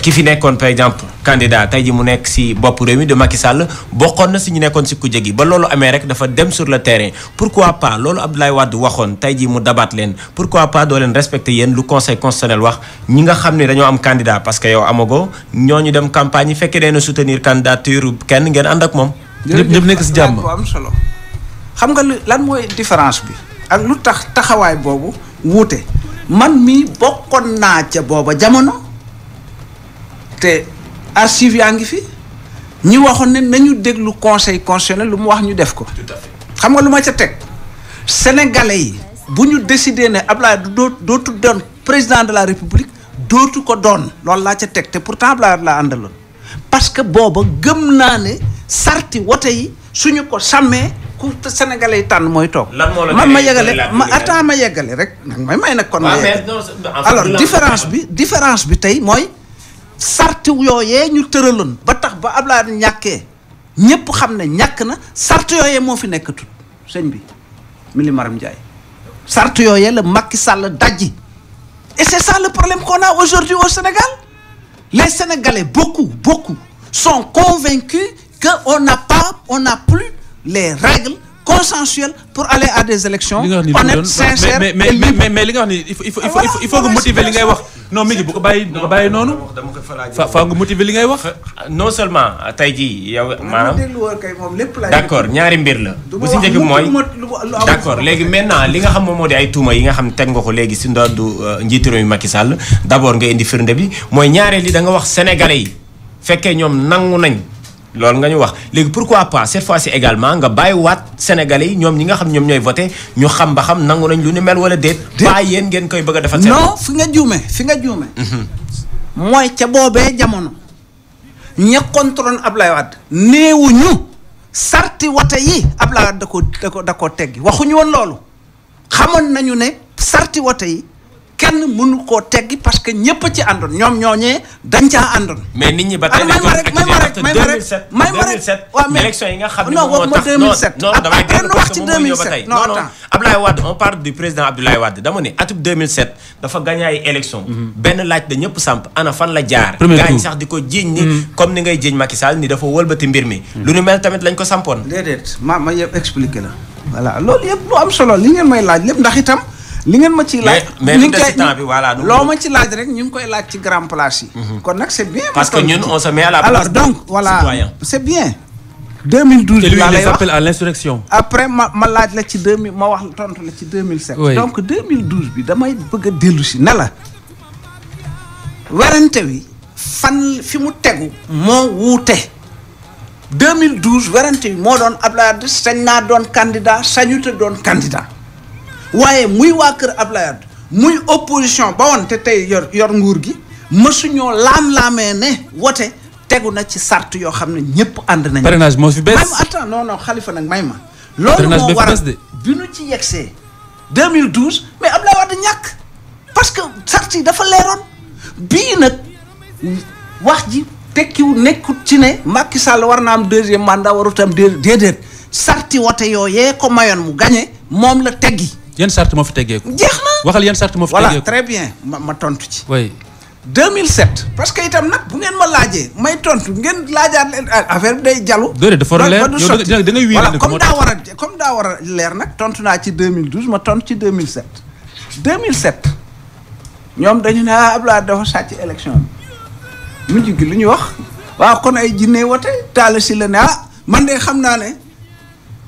Speaker 6: ki fi nekkoon par exemple candidat tey ji mu nekk si bopp réew mi de Macky Sall bokkoon na si ñu nekkoon si kujje gi ba loolu amee rek dafa dem sur le terrain pourquoi pas loolu Abdoulaye Wade waxoon tey ji mu dabaat leen pourquoi pas doo leen respecter yéen lu conseil constitutionnel wax ñi nga xam ne dañoo am candidat parce que yow amago ñooñu dem campagne yi fekkee dee na soutenir candidature kenn ngeen ànd ak moom.
Speaker 2: ñëpp nekk si jàmm
Speaker 4: bu am solo. xam nga lan mooy différence bi ak lu tax taxawaay boobu wuute man mii bokkoon naa ca booba jamono te archive yaa ngi fi ñi waxoon ne nañu déglu conseil constitutionnel lu mu wax ñu def ko. xam nga lu ma ca teg sénégalais yi. bu ñu décidé ne Abdoulaye dootu doon président de la république dootu ko doon loolu laa ca teg te pourtant Abdoulaye laa àndaloon parce que booba gëm naa ne sarti wote yi suñu ko sàmmee ku sénégalais yi tànn mooy toog. man ma yeggale ma yeggale rek nag may nag kon. alors différence bi tey mooy sarti yooyee ñu tëraloon ba tax ba Abdoulaye ñàkkee ñëpp xam ne ñàkk na sart yooyee moo fi nekkatul sëñ bi Mili Maram Ndiaye. sart yooyee la Macky Sall dajji et c'est ça le problème qu'on a aujourd'hui au Sénégal les Sénégalais beaucoup sont convaincus que on n'a plus les règles consensuelles pour aller à des élections honnêtes sincères
Speaker 2: mais li nga wax ni il faut nga motiver li ngay wax non mi ngi bu ko bàyyi noonu faa nga motiver li ngay wax
Speaker 6: non seulement tey jii yow maanaam d'accord ñaari mbir la bu si njëkk mooy d'accord léegi maintenant li nga xam moom moo di ay tuuma yi nga xam teg nga ko léegi si ndoddu njiitu réew mi Macky Sall d'abord nga indi firnde bi mooy ñaareel li da nga wax sénégalais yi fekkee ñoom nangu nañ loolu nga ñu wax léegi pourquoi pas cette fois-ci également nga bàyyiwaat sénégalais yi ñoom ñi nga xam ñoom ñooy voté ñu xam ba xam nangu nañ lu ni mel wala déet. ba yéen ngeen koy bëgg a defal.
Speaker 4: non fi nga juume mooy ca boobee jamono ña contrôle Ablaye Wade néewuñu sarti wote yi Ablaye Wade da koo teggi waxuñu woon loolu xamoon nañu ne sarti wote yi kenn mënu koo teggi parce que ñëpp ci àndoon ñoom ñooñee dañ caa àndoon.
Speaker 6: mais nit ñi ba tey dañ ko may ma rek waaw mais élection yi nga xam ne moom moo tax non damay gën wax ci 2007 non Abdoulaye Wade on parle du président Abdoulaye Wade dama ne atub 2007 dafa gagné ay élection benn laaj da ñëpp samp ana fan la jaar gaañ sax di ko jiiñ ni comme ni ngay jiiñ Macky Sall ni dafa wëlbati mbir mi lu nu mel tamit lañ ko sampoon
Speaker 4: déedéet ma yëpp expliqué la voilà loolu yëpp lu am solo li ngeen may laaj lépp ndax itam li ngeen ma ci laaj
Speaker 6: mais lu des ci temps bi voilà
Speaker 4: loo ma ci laaj rek ñu ngi koy laaj ci grand place yi kon nag c'est bien
Speaker 6: parce que ñun on se met à la place
Speaker 4: alors donc voilà c'est bien 2012
Speaker 2: et lui il les appelle à l'insurrection
Speaker 4: après ma laaj la ci 2000 ma wax tontu la ci 2007 donc 2012 bi damay bëgg a dellu si ne la werante wi fan fi mu tegu moo wuute 2012 werante wi moo doon Abdoulaye Wade sañ naa doon candidat sañute doon candidat waaye muy waa kër Abdoulaye Wade muy opposition ba woon te tey yor nguur gi mësuñoo laam-laamee ne wote tegu na ci sart yoo xam ne ñëpp ànd nañu.
Speaker 2: parrainage moo fi bees
Speaker 4: même attends non Khalifa nag may ma. loolu moo waral bi nu ci yegsee 2012 mais Abdoulaye Wade ñàkk parce que sart yi dafa leeroon bii nag wax ji tekkiwu nekkut ci ne Macky Sall war na am deuxième mandat warut am déedéet sarti wote yooyee ko mayoon mu gagné moom la teggi.
Speaker 2: yan sart moo fi teggeeku.
Speaker 4: jeex na
Speaker 2: waxal yan sart moo fi teggeeku.
Speaker 4: voilà très bien ma tontu ci.
Speaker 2: oui.
Speaker 4: 2007 parce que itam nag bu ngeen ma laajee may tontu ngeen laajaat leen affaire bi day jàllu.
Speaker 2: déedéet dafa war a leer da ngay wiiri
Speaker 4: voilà comme daa war a leer nag tontu naa ci 2012 ma tontu ci 2007. 2007 ñoom dañu ne Abdoulaye dafa sàcc élection bi mujj gi lu ñu wax waaw kon ay jinne wote Talla Sylla ne man de xam naa ne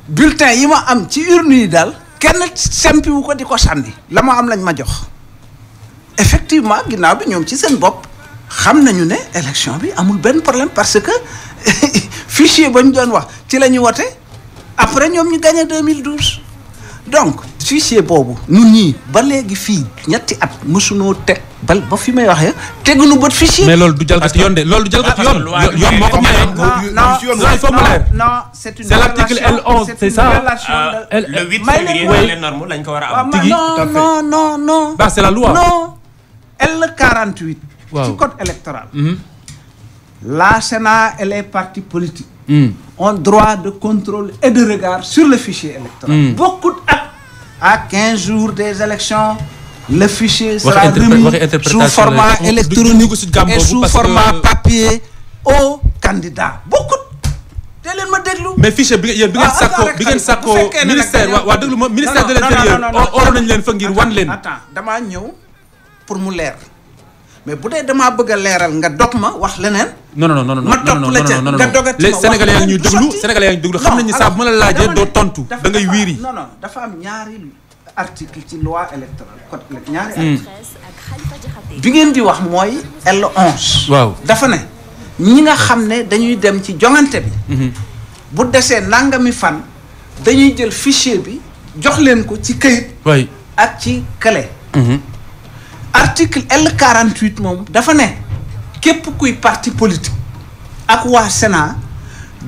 Speaker 4: bulletin yi ma am ci urne yi daal kenn sempiwu ko di ko sànni la ma am lañ ma jox effectivement ginnaaw bi ñoom ci seen bopp xam nañu ne élection bi amul benn problème parce que fichier ba ñu doon wax ci la ñu wote après ñoom ñu gagné 2012 donc fichier boobu ñun ñii ba léegi fii ñetti at mësunoo teg ba fi may waxee teguñu bët fichier.
Speaker 2: mais loolu du jalgati yoon de loolu du jalgati yoon. yoon moo ko maye.
Speaker 4: non c'est
Speaker 2: l'article L11 c'est ça.
Speaker 6: le 8 février les normes lañ ko war a am.
Speaker 4: non.
Speaker 2: bah c'est la loi.
Speaker 4: non L48.
Speaker 2: waaw
Speaker 4: ci code électoral. la Sénat et les partis politiques. ont droit de contrôle et de regard sur le fichier électoral. Beaucoup à 15 jours des élections, le fichier sera remis sous format électronique et sous format papier aux candidats. Beaucoup.
Speaker 2: mais fichier bi ngeen sàkkoo ministère waa déglu ma ministère de l'intérieur oro nañ leen fa ngir wan leen.
Speaker 4: attends damaa ñëw pour mu leer mais bu dee damaa bëgg a leeral nga dog ma wax leneen.
Speaker 2: non
Speaker 4: ma topp la ca nga dogati ma
Speaker 2: les sénégalais yaa ngi ñuy déglu xam nañ ni saa bu ma la laajee doo tontu da ngay wiiri.
Speaker 4: non dafa am ñaari article ci loi électorale code ñaari article bi ngeen di wax mooy L11.
Speaker 2: waaw
Speaker 4: dafa ne ñi nga xam ne dañuy dem ci joŋante bi. bu desee nangami fan dañuy jël fichier bi jox leen ko ci këyit.
Speaker 2: waay
Speaker 4: ak ci clé. article L48 moom dafa ne képp kuy parti politique ak waa Sénat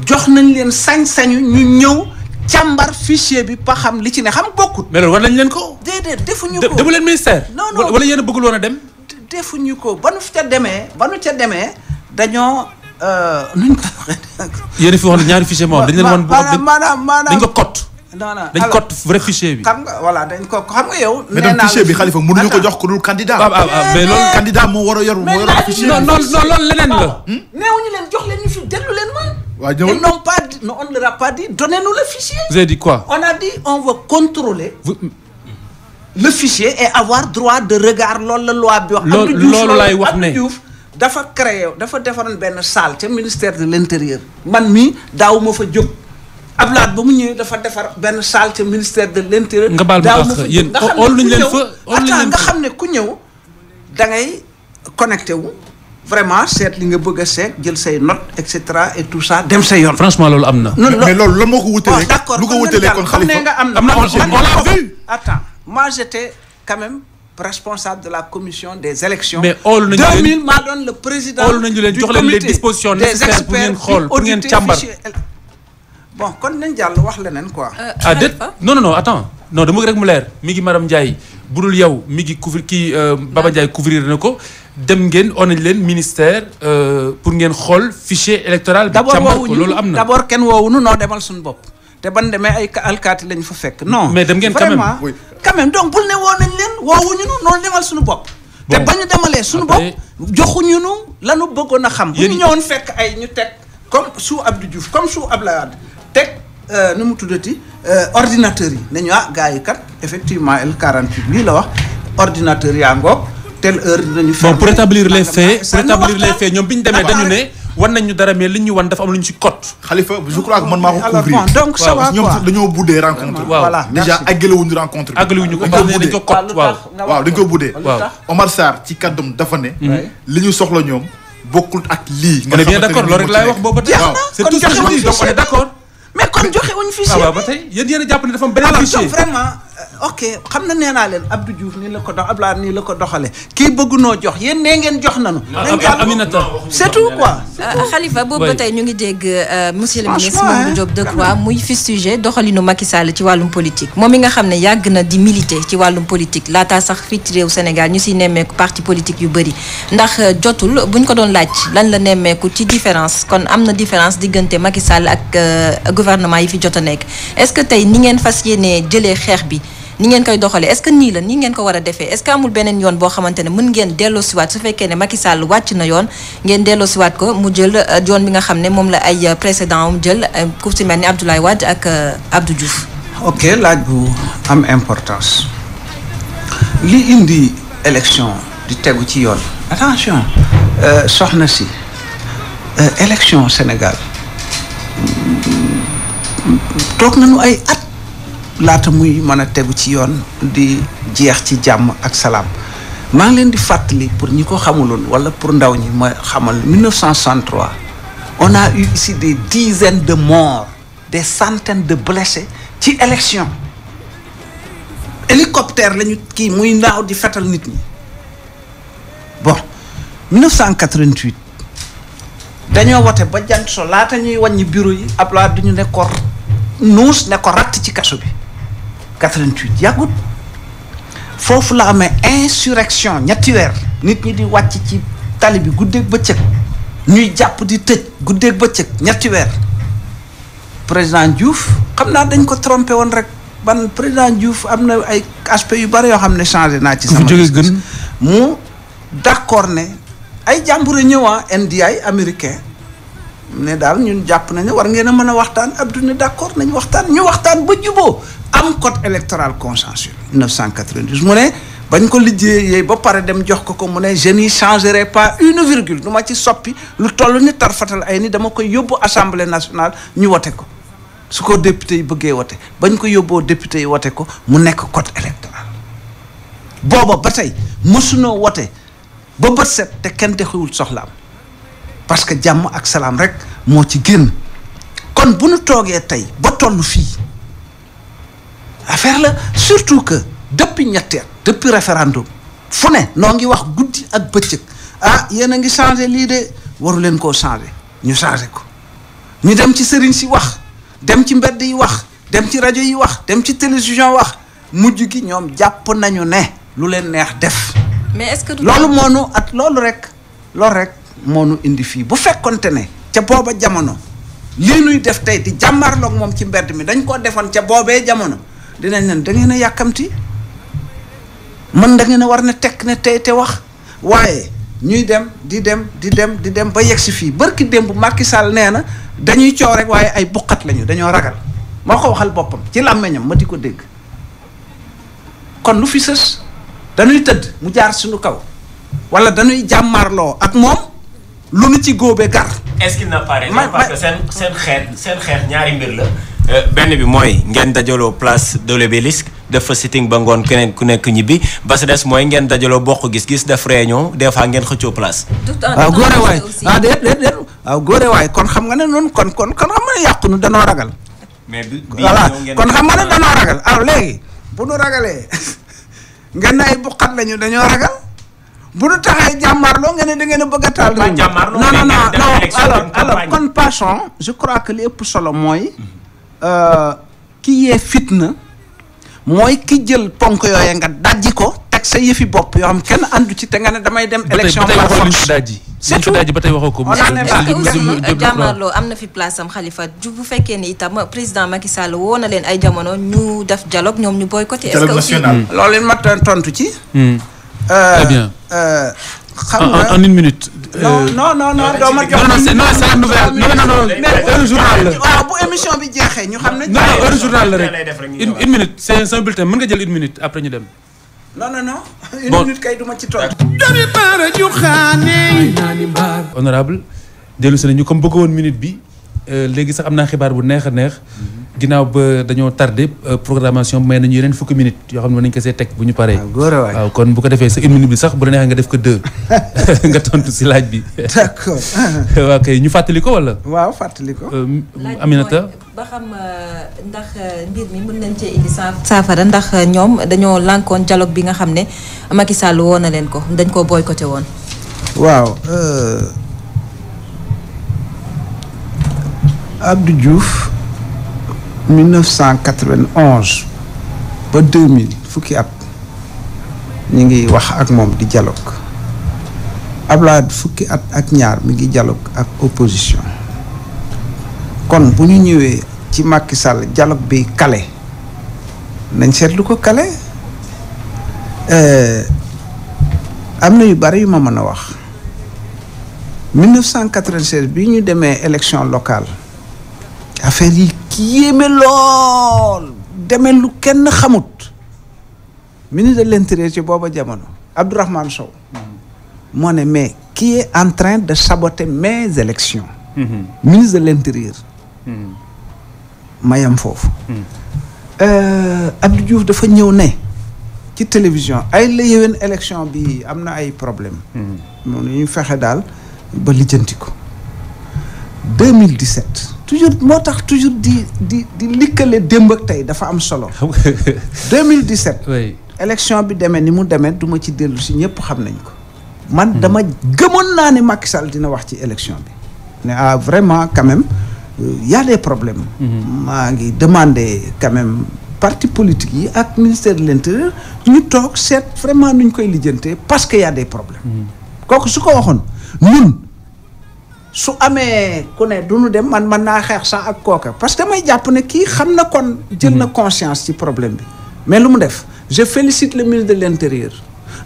Speaker 4: jox nañ leen sañ-sañu ñu ñëw càmbar fichier bi ba xam li ci ne xam bokkut.
Speaker 2: mais loolu war nañ leen ko.
Speaker 4: déedéet defuñu ko
Speaker 2: demu leen ministère.
Speaker 4: non
Speaker 2: wala yéen a bëggul woon a dem.
Speaker 4: defuñu ko ba nu ca demee dañoo nuñ ko waxee.
Speaker 2: yéen a fi wax ñaari fichier moom dañ leen wan.
Speaker 4: maanaam
Speaker 2: dañ ko cote.
Speaker 4: non
Speaker 2: dañ cote vrai fichier bi.
Speaker 4: xam nga voilà dañ ko xam nga yow.
Speaker 3: mais donc fichier bi Khalifa mënuñu ko jox ko dul candidat.
Speaker 2: mais loolu
Speaker 3: candidat moo war a yor fichier bi.
Speaker 2: non loolu leneen la.
Speaker 4: neewuñu leen jox leen ñu fi déglu leen ma.
Speaker 3: waaw ñëwal
Speaker 4: ils n'ont pas dit non on ne leur a pas dit donnez-nous le fichier.
Speaker 2: vous avez dit quoi.
Speaker 4: on a dit on veut contrôler. le fichier et avoir droit de regard loolu la loi bi wax.
Speaker 2: loolu laay wax ne
Speaker 4: Abdou Diouf dafa defaroon benn salle ca ministère de l'intérieur man mii daawuma fa jóg. Ablaye ba mu ñëwee dafa defar benn salle ca ministère de l'intérieur.
Speaker 2: nga baal ma wax yéen xool nañ leen fa
Speaker 4: nga xam ne ku ñëw da ngay connecté wu vraiment seet li nga bëgg a seet jël say notes et cetera et tout ça dem sa yoon.
Speaker 2: franchement loolu am na.
Speaker 3: mais loolu lan moo ko wutalee.
Speaker 4: d'accord
Speaker 3: lu ko wutalee kon Khalifa
Speaker 4: nga am
Speaker 2: na on l'a vu.
Speaker 4: attends moi j'étais quand même responsable de la commission des élections.
Speaker 2: mais xool nañu leen
Speaker 4: 2000 maa doon le président.
Speaker 2: xool nañu leen jox leen les dispositions nécessaires pour ngeen xool pour ngeen càmbar.
Speaker 4: bon kon nañ jàll wax leneen quoi.
Speaker 2: déet non attends non dama rek mu leer mi ngi madame Ndiaye budul yow mi ngi couvrir kii Baba Ndiaye couvrir na ko dem ngeen on nañ leen ministère pour ngeen xool fichier électoral. bi càmbar ko loolu am na
Speaker 4: d'abord kenn woowuñu noo demal suñu bopp. te ban demee ay alkaati lañ fa fekk non.
Speaker 2: mais dem ngeen
Speaker 4: quand même donc bul ne woo nañ leen woowuñu nu noonu demal suñu bopp. te ba ñu demalee suñu bopp joxuñu nu lanu bëggoon a xam. bu ñu ñëwoon fekk ay ñu teg comme sous Abdou Diouf comme sous Abdoulaye Wade teg nu mu tuddati ordinateur yi nañu gars yi kat effectivement L48 lii la wax ordinateur yaa ngoog telle heure dinañu.
Speaker 2: bon pour établir les faits ñoom bi ñu demee dañu ne wan nañ ñu dara mais li ñu wan dafa am lu ñu ci code.
Speaker 3: Khalifa je crois que man maa ko couvrir.
Speaker 4: alors bon donc ça va quoi
Speaker 3: ñoom dañoo buddee rencontre.
Speaker 4: voilà
Speaker 3: déjà àggalewuñu rencontre bi.
Speaker 2: àggalewuñu ko parce que dañ ko code
Speaker 3: waaw dañ ko buddee. Omar Sarr ci kàddum dafa ne. li ñu soxla ñoom bokkul ak lii.
Speaker 2: on est bien d'accord loolu rek laay wax boobu ba tey. c'est tout ce que je dis donc on est d'accord.
Speaker 4: mais kon joxe wuñ fichier
Speaker 2: waaw ba tey yéen a jàpp ne dafa am beneen fichier.
Speaker 4: donc vraiment ok xam na nee naa leen Abdou Diouf nii la ko dox Abdoulaye nii la ko doxalee kii bëgg noo jox yéen nee ngeen jox nanu.
Speaker 2: Aminata
Speaker 4: c'est tout quoi.
Speaker 7: Khalifa boobu ba tey ñu ngi dégg monsieur le ministre Mamadou Diop Decroix muy fustiger doxalinu Macky Sall ci wàllum politique moom mi nga xam ne yàgg na di militer ci wàllum politique laataa sax fii ci réew Sénégal ñu siy nemmeeku parti politique yu bëri ndax jotul buñ ko doon laaj lan la nemmeeku ci différence kon am na différence diggante Macky Sall ak gouvernement yi fi jot a nekk est-ce que tey ni ngeen fas yéenee jëlee xeex bi ni ngeen koy doxalee est-ce que nii la nii ngeen ko war a defee est-ce que amul beneen yoon boo xamante ne mën ngeen delloosiwaat su fekkee ne Macky Sall wàcc na yoon ngeen delloosiwaat ko mu jël yoon bi nga xam ne moom la ay précédent am jël ku ci mel ni Abdoulaye Wade ak Abdou Diouf.
Speaker 4: ok laaj bu am importance li indi élection di tegu ci yoon attention soxna si élection Sénégal toog nañu ay at laata muy mën a tegu ci yoon di jeex ci jàmm ak salaam maa ngi leen di fàttali pour ñi ko xamuloon wala pour ndaw ñi ma xamal 1963 on a eu ici des dizaines de morts des centaines de blessés ci élection hélicoptère lañu kii muy naaw di fetal nit ñi bon 1988 dañoo wote ba jant so laata ñuy wàññi bureau yi Abdoulaye du ñu ne ko nuus ne ko ratt ci kaso bi 88 yàggut foofu la amee insurrection ñetti weer nit ñi di wàcc ci tali bi guddeeg bëccëg ñuy jàpp di tëj guddeeg bëccëg ñetti weer président Diouf xam naa dañ ko trompé woon rek ban président Diouf am na ay aspects yu bari yoo xam ne changé naa ci sama gis mu d'accord ne ay jàmbure ñëwaa NDI américain ne daal ñun jàpp nañu war ngeen a mën a waxtaan Abdou ne d'accord nañ waxtaan ñu waxtaan ba juboo am code électoral consensuel 1992 mu ne bañ ko liggéeyee ba pare dem jox ko mu ne je n'y changerai pas une virgule du ma ci soppi lu toll ni tarfatal ay ni dama koy yóbbu assemblée nationale ñu wote ko su ko député yi bëggee wote bañ ko yóbboo député yi wote ko mu nekk code électoral booba ba tey mësunoo wote ba bët set te kenn dexiwul soxlaam parce que jàmm ak salaam rek moo ci génn kon bu nu toogee tey ba toll fii affaire la surtout que depuis ñetti at depuis référendum fu ne noo ngi wax guddi ak bëccëg ah yéen a ngi changé lii de waru leen koo changé ñu changé ko ñu dem ci sëriñ si wax dem ci mbedd yi wax dem ci rajo yi wax dem ci télévision wax mujj gi ñoom jàpp nañu ne lu leen neex def.
Speaker 7: mais est-ce que
Speaker 4: loolu moo nu at loolu rek moo nu indi fii bu fekkonte ne ca booba jamono lii nuy def tey di jàmmarloog moom ci mbedd mi dañ koo defoon ca boobee jamono dinañ leen da ngeen a yàkkamti man da ngeen a war ne tekk ne tey te wax waaye ñuy dem di dem ba yegg si fii barki démb Macky Sall nee na dañuy coow rek waaye ay buqat lañu dañoo ragal moo ko waxal boppam ci làmmeñam ma di ko dégg kon lu fi sës dañuy tëdd mu jaar suñu kaw wala dañuy jàmmarloo ak moom lu nu ci góobee gar.
Speaker 6: est-ce qu'il n'a pas raison parce que seen xeex ñaari mbir la. benn bi mooy ngeen dajaloo place de l'Obélisque def fa sitting ba ngoon keneen ku nekk ñibbi ba sa des mooy ngeen dajaloo bokk gis-gis def réunion des fois ngeen xëccoo place.
Speaker 4: waaw góore waay déet waaw góore waay kon xam nga ne noonu kon xam nga ne yàqu nu danoo ragal.
Speaker 6: mais bi
Speaker 4: voilà kon xam nga ne danoo ragal alors léegi bu nu ragalee ngeen ne ay buqat lañu dañoo ragal bu nu taxee jàmmarloo ngeen ne da ngeen a bëgg a taal. non alors kon passons je crois que li ëpp solo mooy. ki yee fitna mooy ki jël ponk yooye nga dajji ko teg sa yëfi bopp yoo xam kenn àndu ci te nga ne damay dem élection par force
Speaker 2: c'est tout ba tey waxoo ko
Speaker 7: jàmmarloo am na fi place am Khalifa bu fekkee ni itam président Macky Sall woo na leen ay jamono ñu def dialogue ñoom ñu boycotté est-ce que aussi
Speaker 4: loolu leen ma tontu ci
Speaker 2: très bien
Speaker 4: xam nga
Speaker 2: en une minute.
Speaker 4: non doo ma jox.
Speaker 2: non c'est une nouvelle non heure journal la.
Speaker 4: waaw bu émission bi jeexee ñu xam ne.
Speaker 2: non heure journal la rek une minute c'est un bulletin mën nga jël une minute après ñu dem.
Speaker 4: non une minute kay duma ci toog.
Speaker 2: honorable dellu si nañu comme bëgg woon minute bi léegi sax am naa xibaar bu neex a neex. ginnaaw ba dañoo tardé programmation may nañu yeneen fukki minutes yoo xam ne nañ ko see teg bu ñu paree. waaw kon bu ko defee sa une minute bi sax bu la neexee nga def ko 2 nga tontu si laaj bi.
Speaker 4: d'accord.
Speaker 2: waaw kay ñu fàttali ko wala.
Speaker 4: waaw fàttali ko.
Speaker 2: Aminata.
Speaker 7: ba xam ndax mbir mi mën nañ cee indi saafara ndax ñoom dañoo lànkoon dialogue bi nga xam ne Macky Sall woo na leen ko dañ koo boycotté woon.
Speaker 4: waaw Abdou Diouf. 1991 ba 2000 fukki at ñu ngi wax ak moom di dialogue Abdoulaye fukki at ak ñaar mi ngi dialogue ak opposition kon bu ñu ñëwee ci Macky Sall dialogue bi kale nañ seetlu ko kale am na yu bari yu ma mën a wax 1996 bi ñu demee élection locale affaire yi yéeme lool demee lu kenn xamut ministre de l'intérieur ci booba jamono Abdourahmane Sow moo ne mais qui est en train de saboter mes élections. Ministre de l'Intérieur. Mayam foofu. Abdou Diouf dafa ñëw ne ci télévision ay la yéwén élection bi am na ay problème moom ñu fexe daal ba lijjanti ko 2017 toujours moo tax toujours di likkale démb ak tey dafa am solo 2017
Speaker 2: oui.
Speaker 4: élection bi demee ni mu demee du ma ci dellu si ñëpp xam nañ ko man dama gëmoon naa ne Macky Sall dina wax ci élection bi ne vraiment quand même y a des problèmes maa ngi demander quand même parti politique yi ak ministère de l'Intérieur ñu toog seet vraiment nuñ koy lijjantee parce que y a des problèmes kooku su ko waxoon ñun su amee ku ne du ñu dem man naa xeex sax ak kooka parce que damay jàpp ne kii xam na kon jël na conscience ci problème bi mais lu mu def je félicite le ministre de l'Intérieur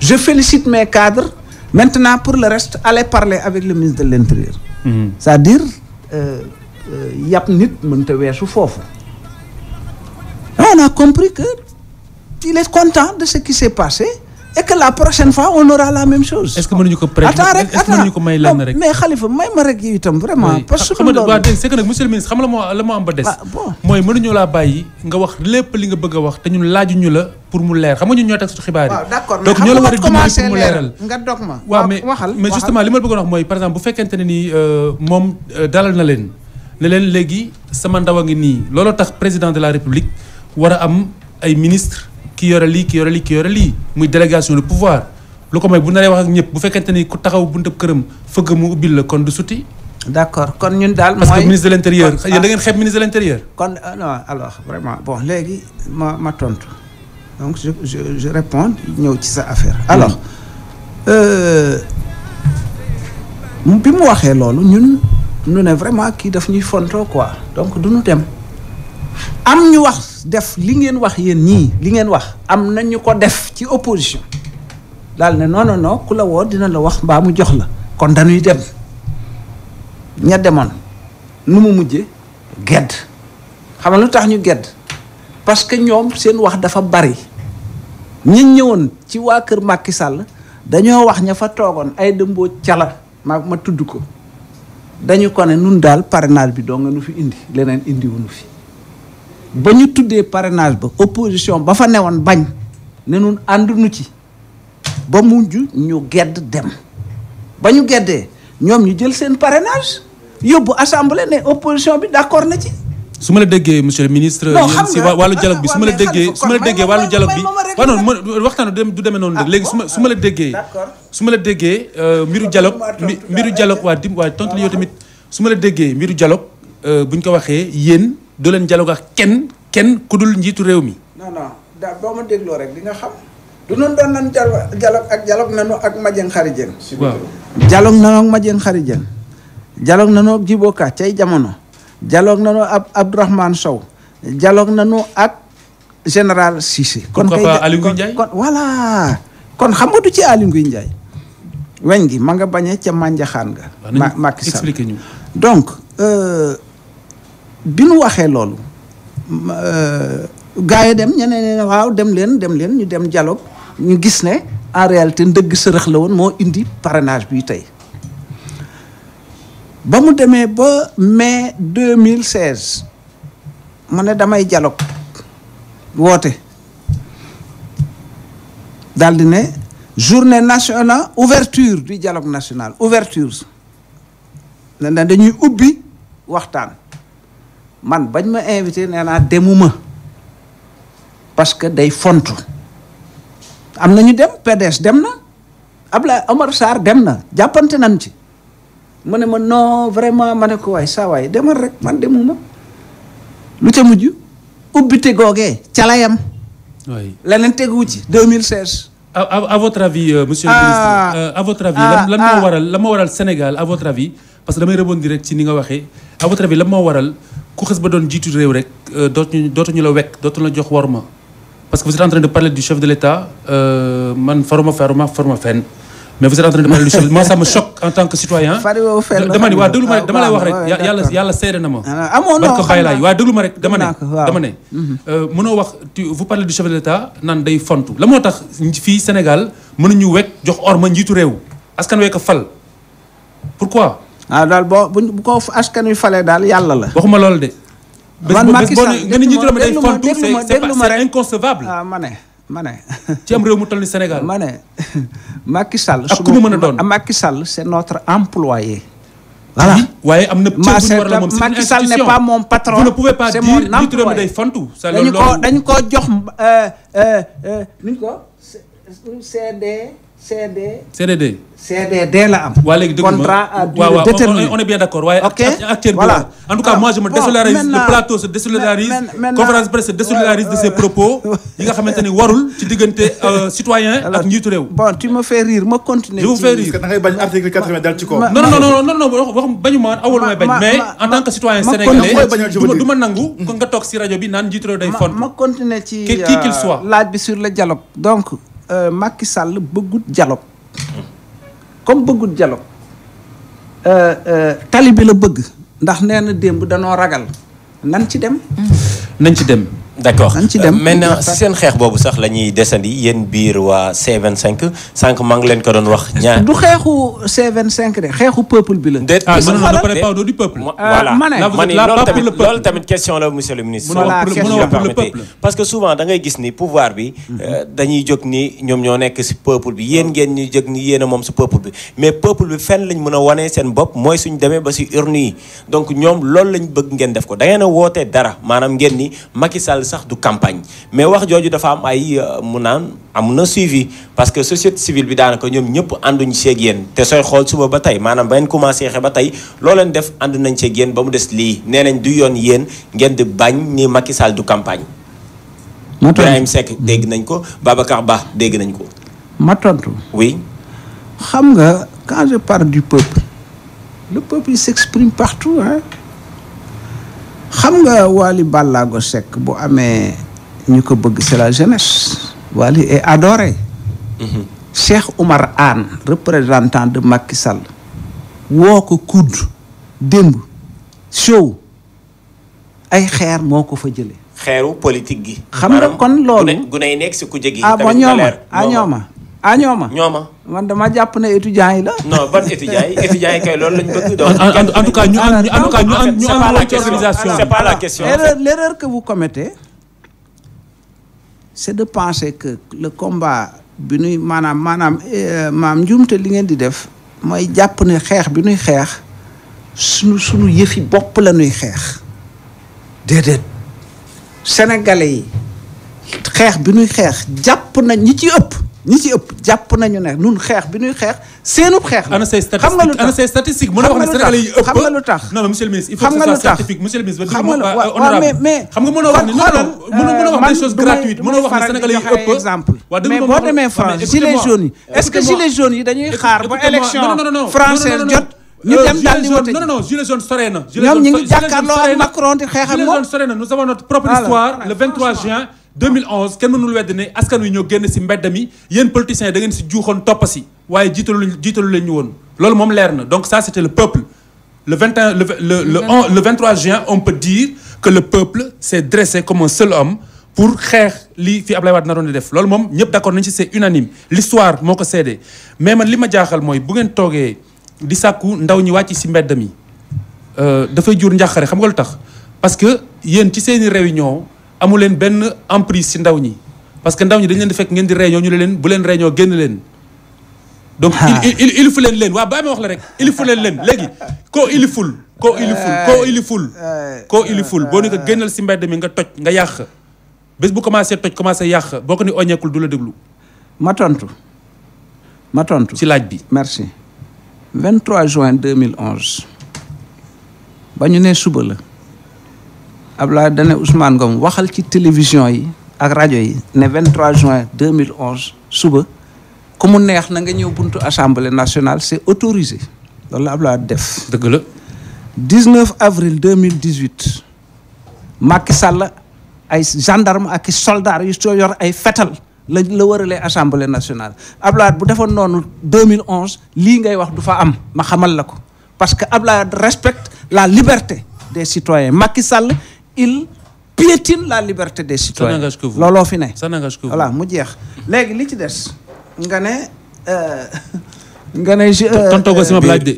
Speaker 4: je félicite mes cadres maintenant pour le reste allez parler avec le ministre de l'Intérieur c'est-à-dire yàpp nit mënta weesu foofu on a compris que il est content de ce qui s'est passé et que la prochaine fois on aura la même chose.
Speaker 2: est-ce que mënuñu ko prêter est-ce que mënuñu ko may lenn rek.
Speaker 4: mais Khalifa may ma rek yow itam vraiment. parce que
Speaker 2: xam nga waa dégg c'est que nag monsieur le ministre xam la moo am ba des. mooy mënuñu laa bàyyi nga wax lépp li nga bëgg a wax te ñun laajuñu la pour mu leer xam nga ñun ñoo teg suñu xibaar yi.
Speaker 4: waaw d'accord
Speaker 2: donc ñoo la war a dimbali pour mu leeral.
Speaker 4: nga dog ma
Speaker 2: waaw mais justement li ma bëggoon wax mooy par exemple bu fekkente ne ni moom dalal na leen ne leen léegi sama ndaw a ngi nii looloo tax président de la république war a am ay ministre ki yore lii muy délégation de pouvoir lu ko may bu naree wax ak ñëpp bu fekkente ni ku taxaw buntu këram fëgg mu ubbil la kon du suti.
Speaker 4: d'accord kon ñun daal
Speaker 2: parce que ministre de l'intérieur yéen da ngeen xeeb ministre de l'intérieur.
Speaker 4: kon non alors vraiment bon léegi ma tontu donc je réponds ñëw ci sa affaire. alors bi mu waxee loolu ñun ñu ne vraiment kii daf ñuy fontoo quoi donc du ñu dem. am ñu wax def li ngeen wax yéen ñii li ngeen wax am na ñu ko def ci opposition daal ne non ku la woo dina la wax mbaa mu jox la kon dañuy dem ña demoon nu mu mujjee gedd xam nga lu tax ñu gedd parce que ñoom seen wax dafa bari ñi ñëwoon ci waa kër Macky Sall dañoo wax ña fa toogoon ay dëmboo cala ma tudd ko dañu ko ne nun daal parrainage bi doo nga nu fi indi leneen indi wuñu fi ba ñu tuddee parrainage ba opposition ba fa newoon bañ ne nun ànduñu ci ba mujj ñu gedd dem ba ñu geddee ñoom ñu jël seen parrainage yóbbu assemblée ne opposition bi d'accord na ci.
Speaker 2: su ma la déggee monsieur le ministre.
Speaker 4: non xam nga
Speaker 2: si wàllu dialogue bi su ma la déggee wàllu dialogue bi. waaw non waxtaan du demee noonu rek léegi su ma la déggee. su ma la déggee mbiru dialogue waa tontu li yow tamit su ma la déggee mbiru dialogue buñ ko waxee yéen. doo leen dialogue ak kenn ku dul njiitu réew mi.
Speaker 4: non boo ma dégloo rek di nga xam. du noonu doon nan dialogue nanu ak Madieng Khary Dieng.
Speaker 2: waaw
Speaker 4: dialogue nanu ak Madieng Khary Dieng. dialogue nanu ak Djibo Ka cay jamono. dialogue nanu ak Abdourahmane Sow. dialogue nanu ak général Cissé.
Speaker 2: kon kay Aly Ngouille Ndiaye
Speaker 4: kon voilà. kon xam nga du ci Aly Ngouille Ndiaye. weñ gi ma nga bañee ca Mandiakhane ga. Macky Sall
Speaker 2: expliqué ñu.
Speaker 4: donc. bi nu waxee loolu gars yi dem ñeneen ne waaw dem leen ñu dem dialogue ñu gis ne en réalité ndëgg sërëx la woon moo indi parrainage bi tey ba mu demee ba mai 2016 mu ne damay dialogue woote daal di ne journée nationale ouverture du dialogue national ouverture ne dañuy ubbi waxtaan man bañ ma invité nee naa demuma parce que day fontu am na ñu dem PDS dem na Abdoulaye Omar Sarr dem na jàppante nañ ci mu ne ma non vraiment ma ne ko waay saa waay demal rek man demuma lu ca mujj ubbite googee ca la yam leneen teguwu ci 2016.
Speaker 2: à votre avis monsieur le ministre à votre avis lan moo waral Sénégal à votre avis parce que damay rebondir rek ci ni nga waxee à votre avis lan moo waral ku xës ba doon jiitu réew rek dootuñu la wekk dootuñu la jox worma parce que vous êtes en train de parler du chef de l'État man faruma fenn mais vous êtes en train de parler du chef moi ça me choque en tant que citoyen dama ni waa déglu ma rek dama lay wax rek yàlla seede na ma barka bàyyi laay waa déglu ma rek dama ne mënoo wax vous parlez du chef de l'État naan day fontu la moo tax fii Sénégal mënuñu wekk jox orma njiitu réew askan wee ko fal pourquoi.
Speaker 4: daal bu ko askan wi falee daal yàlla la.
Speaker 2: waxuma loolu de.
Speaker 4: man Macky Sall
Speaker 2: nga ni njiitu réew mi day fontu c'est inconcevable.
Speaker 4: ma ne.
Speaker 2: ci am réew mu toll ni Sénégal.
Speaker 4: ma ne Macky Sall.
Speaker 2: ak ku mu mën a doon
Speaker 4: Macky Sall c'est notre employé. voilà
Speaker 2: waaye am na cër bu ñu war a moom
Speaker 4: Macky Sall n'est pas mon patron.
Speaker 2: vous ne pouvez pas dire njiitu réew mi day fontu.
Speaker 4: dañ ko jox nuñ ko CDD la am.
Speaker 2: waa léegi dëgg
Speaker 4: contrat à durée déterminée.
Speaker 2: on est bien d'accord waaye.
Speaker 4: ok
Speaker 2: acteur
Speaker 4: voilà.
Speaker 2: en tout cas moi je me désolidarise le plateau se désolidarise conférence de presse se désolidarise de ses propos yi nga xamante ni warul ci diggante citoyen ak njiitu réew.
Speaker 4: bon tu me fais rire ma continuer.
Speaker 2: je vous fais rire
Speaker 3: parce que da ngay bañ article 80 dal ci kaw.
Speaker 2: non wax bañu ma awul may bañ mais en tant que citoyen sénégalais du ma nangu ko nga toog si rajo bi naan njiitu réew day font.
Speaker 4: ma continuer ci
Speaker 2: qui qu'il soit
Speaker 4: laaj bi sur le dialogue donc Macky Sall bëggut dialogue comme bëggut dialogue tali bi la bëgg ndax nee na démb danoo ragal nañ ci dem.
Speaker 6: d'accord
Speaker 4: nañ ci dem
Speaker 6: maintenant si seen xeex boobu sax la ñuy desandi yéen biir waa C25 sànq maa ngi leen ko doon wax.
Speaker 4: du xeexu C25 de xeexu peuple bi la.
Speaker 2: du peuple.
Speaker 6: voilà
Speaker 4: ma ne
Speaker 6: loolu tamit question la monsieur le ministre.
Speaker 4: voilà question
Speaker 6: pour le peuple. parce que souvent da ngay gis ni pouvoir bi. dañuy jóg ni ñoom ñoo nekk si peuple bi yéen ngeen ñu jóg ni yéen a moom si peuple bi mais peuple bi fenn lañ mën a wane seen bopp mooy suñ demee ba si urne yi donc ñoom loolu lañ bëgg ngeen def ko da ngeen a wootee dara maanaam ngeen ni Macky Sall sax du campagne mais wax jooju dafa am ay mu naan am na suivi parce que société civile bi daanaka ñoom ñëpp ànduñ seeg yéen te sooy xool suba ba tey maanaam ba ngeen commencé xe ba tey loo leen def ànd nañ seeg yéen ba mu des lii nee nañ du yoon yéen ngeen di bañ ni Macky Sall du campagne. Ibrahim Seck dégg nañ ko Babacar Ba dégg nañ ko.
Speaker 4: ma tontu.
Speaker 6: oui.
Speaker 4: xam nga quand je parle du peuple le peuple il s'exprime partout hein. xam nga Wally Ballago Seck bu amee ñu ko bëgg c'est la jeunesse. Wally est adoré. Cheikh Oumar Anne représentant de Macky Sall woo ko kudd démb show ay xeer moo ko fa jëlee.
Speaker 6: xeeru politique gi.
Speaker 4: xam nga kon loolu
Speaker 6: gune yi nekk si ku jegi.
Speaker 4: tamit ñooma man dama jàpp ne étudiants yi la.
Speaker 6: non ban étudiants yi kay loolu lañ bëgg. donc
Speaker 2: en tout cas ñu ci organisation.
Speaker 6: c'est pas la question.
Speaker 4: L'erreur que vous commettez c'est de penser que le combat bi nuy maanaam njuumte li ngeen di def mooy jàpp ne xeex bi nuy xeex sunu yëfi bopp la nuy xeex déedéet sénégalais yi xeex bi nuy xeex jàpp nañ ñi ci ëpp jàpp nañu ne nun xeex bi nuy xeex seenub xeex la.
Speaker 2: ana say statistique mën na wax ne sénégalais yi ëpp
Speaker 4: xam nga lu tax
Speaker 2: non monsieur le ministre il faut que ce soit scientifique monsieur le ministre
Speaker 4: mais
Speaker 2: xam nga mënoo wax ne mënoo wax des choses gratuites mënoo wax ne sénégalais yi ëpp
Speaker 4: exemple mais boo demee France gilets jaunes yi est-ce que gilets jaunes yi dañuy xaar ba élection française jot ñu dem daal di wote
Speaker 2: non gilets jaunes sore na
Speaker 4: ñoom ñu ngi jàkkaarloo ak Macron di xeex ak moom
Speaker 2: gilets jaunes sore na nous avons notre propre histoire le 23 juin 2011 kenn mënul wedd ne askan wi ñoo génn si mbedd mi yéen politiciens da ngeen si juuxoon toppa si waaye jiitalu leen ñu woon loolu moom leer na donc ça c'était le peuple le 23 juin on peut dire que le peuple s'est dressé comme un seul homme pour xeex li fi Ablaye Wade naroon di def loolu moom ñëpp d'accord nañ ci c'est unanime l'histoire moo ko seede mais man li ma jaaxal mooy bu ngeen toogee di sàkku ndaw ñi wàcc si mbedd mi dafay jur njàqare xam nga lu tax parce que yéen ci seeni réunion amu leen benn emprise ci ndaw ñi parce que ndaw ñi dañ leen di fekk ngeen di réunion ñu ne leen bu leen réunion génn leen donc il fu leen waaw ba ma wax la rek il fu leen léegi koo iliful boo ni ko génnal ci mbedd mi nga toj nga yàq bés bu commencé toj commencé yàq boo ko ni oñeekul du la déglu
Speaker 4: ma tontu
Speaker 2: ci laaj bi
Speaker 4: merci 23 juin 2011 ba ñu ne suba la Abdoulaye dane Ousmane Ngom waxal ci télévision yi ak rajo yi ne 23 juin 2011 suba ku mu neex na nga ñëw buntu assemblée nationale c'est autorisé loolu la Abdoulaye def.
Speaker 2: dëgg la.
Speaker 4: 19 avril 2018 Macky Sall ay gendarme ak i soldats yu soo yor ay fetal la wëralee assemblée nationale Abdoulaye bu defoon noonu 2011 lii ngay wax du fa am ma xamal la ko parce que Abdoulaye respecte la liberté des citoyens Macky Sall il piétine la liberté des citoyens.
Speaker 2: Ça n'engage que vous.
Speaker 4: looloo fi ne.
Speaker 2: Ça n'engage que vous.
Speaker 4: voilà mu jeex léegi li ci des nga ne nga ne
Speaker 2: tontoogul si ma laaj de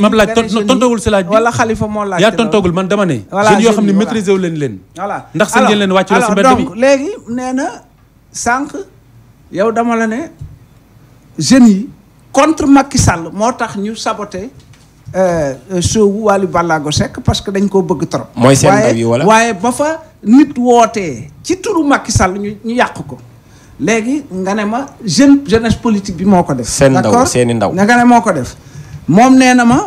Speaker 2: ma laaj tontoogul si laaj bi.
Speaker 4: wala Khalifa moo laaj.
Speaker 2: yaa tontoogul man dama ne.
Speaker 4: voilà
Speaker 2: jeunes yoo xam ne maîtriser wu leen.
Speaker 4: voilà
Speaker 2: ndax seen ngeen leen wàcc la si mbedd bi.
Speaker 4: donc léegi nee na sànq yow dama la ne jeunes yi contre Macky Sall moo tax ñu saboté show Wally Ballago Seck parce que dañ koo bëgg trop.
Speaker 6: mooy seen ndaw yi wala
Speaker 4: waaye ba fa nit wootee ci turu Macky Sall ñu yàq ko. léegi nga ne ma jeunesse politique bi moo ko def.
Speaker 6: seen ndaw seeni ndaw
Speaker 4: nga ne moo ko def. moom nee na ma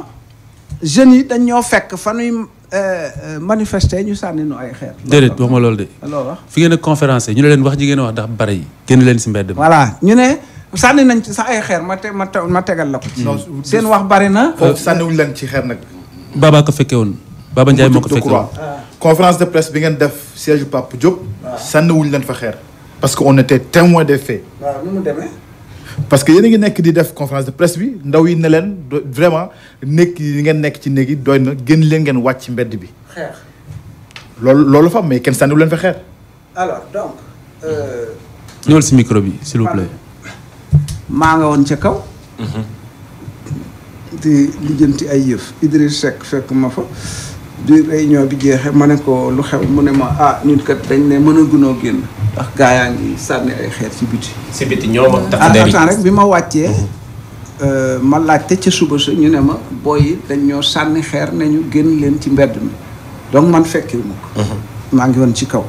Speaker 4: jeunes yi dañ ñoo fekk fa nuy manifester ñu sànni nu ay xeer.
Speaker 2: déedéet wax ma loolu de.
Speaker 4: loolu wax
Speaker 2: fi ngeen a conférence ñu ne leen wax ji ngeen a wax ndax bare yi génn leen si mbedd mi.
Speaker 4: voilà ñu ne sànni nañ ci sax ay xeer ma tegal la ko ci. seen wax bari na.
Speaker 3: foofu sànniwuñu leen ci xeer nag.
Speaker 2: Baba ko fekkee woon. Baba Ndiaye moo ko fekkee woon.
Speaker 3: conférence de presse bi ngeen def siège Pape Diop. sànniwuñu leen fa xeer. parce que on était témoin des faits.
Speaker 4: waaw nu mu demee.
Speaker 3: parce que yéen a ngi nekk di def conférence de presse bi ndaw yi ne leen vraiment nekk yi ngeen nekk ci néeg yi doy na génn leen ngeen wàcc ci mbedd bi.
Speaker 4: xeex.
Speaker 3: loolu fa mais kenn sànniwu leen fa xeer.
Speaker 4: alors donc.
Speaker 2: ñëwal si micro bi s'il vous plaît.
Speaker 4: maa nga woon ca kaw. di lijjanti ay yëf Idriss Seck fekk ma fa. di réunion bi jeexee ma ne ko lu xew mu ne ma ñun kat dañ ne mën a gunoo génn. ndax gaa yaa ngi sànni ay xeer ci biti.
Speaker 6: si biti ñoom ak tax der yi
Speaker 4: rek bi ma wàccee. ma laajte ca suba sa ñu ne ma booy yi dañ ñoo sànni xeer ne ñu génn leen ci mbedd mi donc man fekkee ma ko. maa ngi woon ci kaw.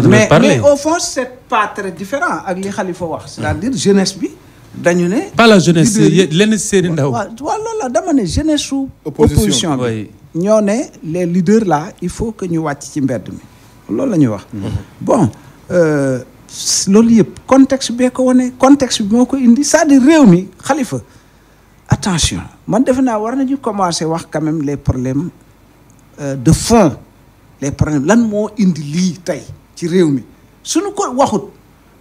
Speaker 4: mais au fond c'est pas très différent ak li Khalifa wax. c'est-à-dire jeunesse bi dañu ne.
Speaker 2: pas la jeunesse lenn seeni ndaw.
Speaker 4: waaw loolu la dama ne jeunesse su. opposition bi ñoo ne les leaders là il faut que ñu wàcc ci mbedd mi loolu la ñuy wax. bon loolu yëpp contexte bee ko wane contexte bi moo ko indi c'est-à-dire réew mi Khalifa attention man defe naa war nañu commencer wax quand même les problèmes de fond les problèmes lan moo indi lii tey ci réew mi suñu ko waxut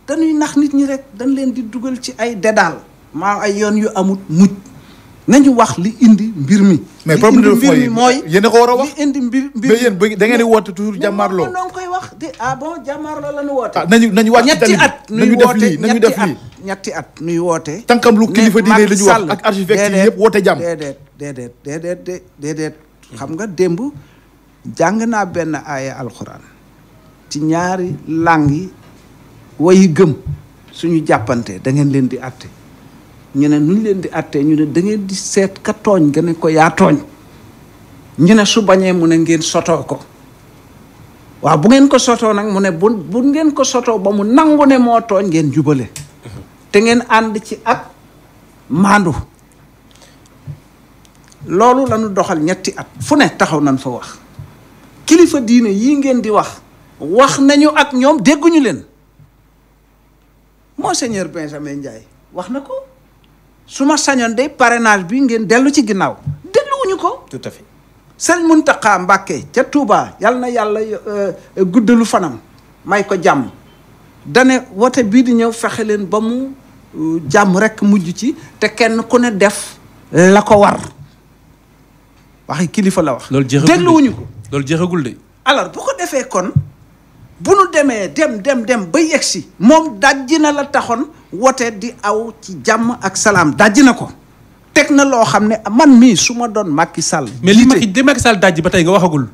Speaker 4: dañuy nax nit ñi rek dañ leen di dugal ci ay dédale maa ay yoon yu amut mujj nañu wax li indi mbir mi.
Speaker 3: mais problème
Speaker 4: mbir mi mooy
Speaker 3: yéen a ko war a wax
Speaker 4: li indi mbir
Speaker 3: mais yéen da ngeen di woote toujours jàmmaarloo.
Speaker 4: mais moom koy wax de bon jàmmaarloo la ñu woote.
Speaker 3: nañu wàcc
Speaker 4: ñetti at
Speaker 3: nañu def lii nañu def lii
Speaker 4: ñetti at nuy woote.
Speaker 3: tànkam lu kilifa diine la ñu wax ak archiviste yi yëpp woote jàmm.
Speaker 4: déedéet xam nga démb jàng naa benn aaya alxuraan ci ñaari langue yi wayi gëm suñu jàppante da ngeen leen di atte ñu ne nuñ leen di attee ñu ne da ngeen di seet ka tooñ nga ne ko yaa tooñ ñu ne su bañee mu ne ngeen sotoo ko waaw bu ngeen ko sotoo nag mu ne bu ngeen ko sotoo ba mu nangu ne moo tooñ ngeen jubale te ngeen ànd ci ak maandu loolu la ñu doxal ñetti at fu ne taxaw nañ fa wax kilifa diine yii ngeen di wax nañu ak ñoom dégguñu leen Monseigneur Benjamin Ndiaye wax na ko su ma sañoon de parrainage bi ngeen dellu ci ginnaaw delluwuñu ko.
Speaker 6: tout à fait.
Speaker 4: Sëñ Mountakha Mbacké ca Touba yal na yàlla guddalu fanam may ko jàmm dane wote bii di ñëw fexe leen ba mu jàmm rekk mujj ci te kenn ku ne def la ko war waxi kilifa la wax.
Speaker 2: loolu jeexagul
Speaker 4: dégluwuñu ko.
Speaker 2: loolu jeexagul de.
Speaker 4: alors bu ko defee kon bu nu demee dem ba yegsi moom dajji na la taxoon wote di aw ci jàmm ak salaam dajji na ko teg na loo xam ne man mii su ma doon Macky Sall.
Speaker 2: mais li Macky Sall dajji ba tey nga waxagul.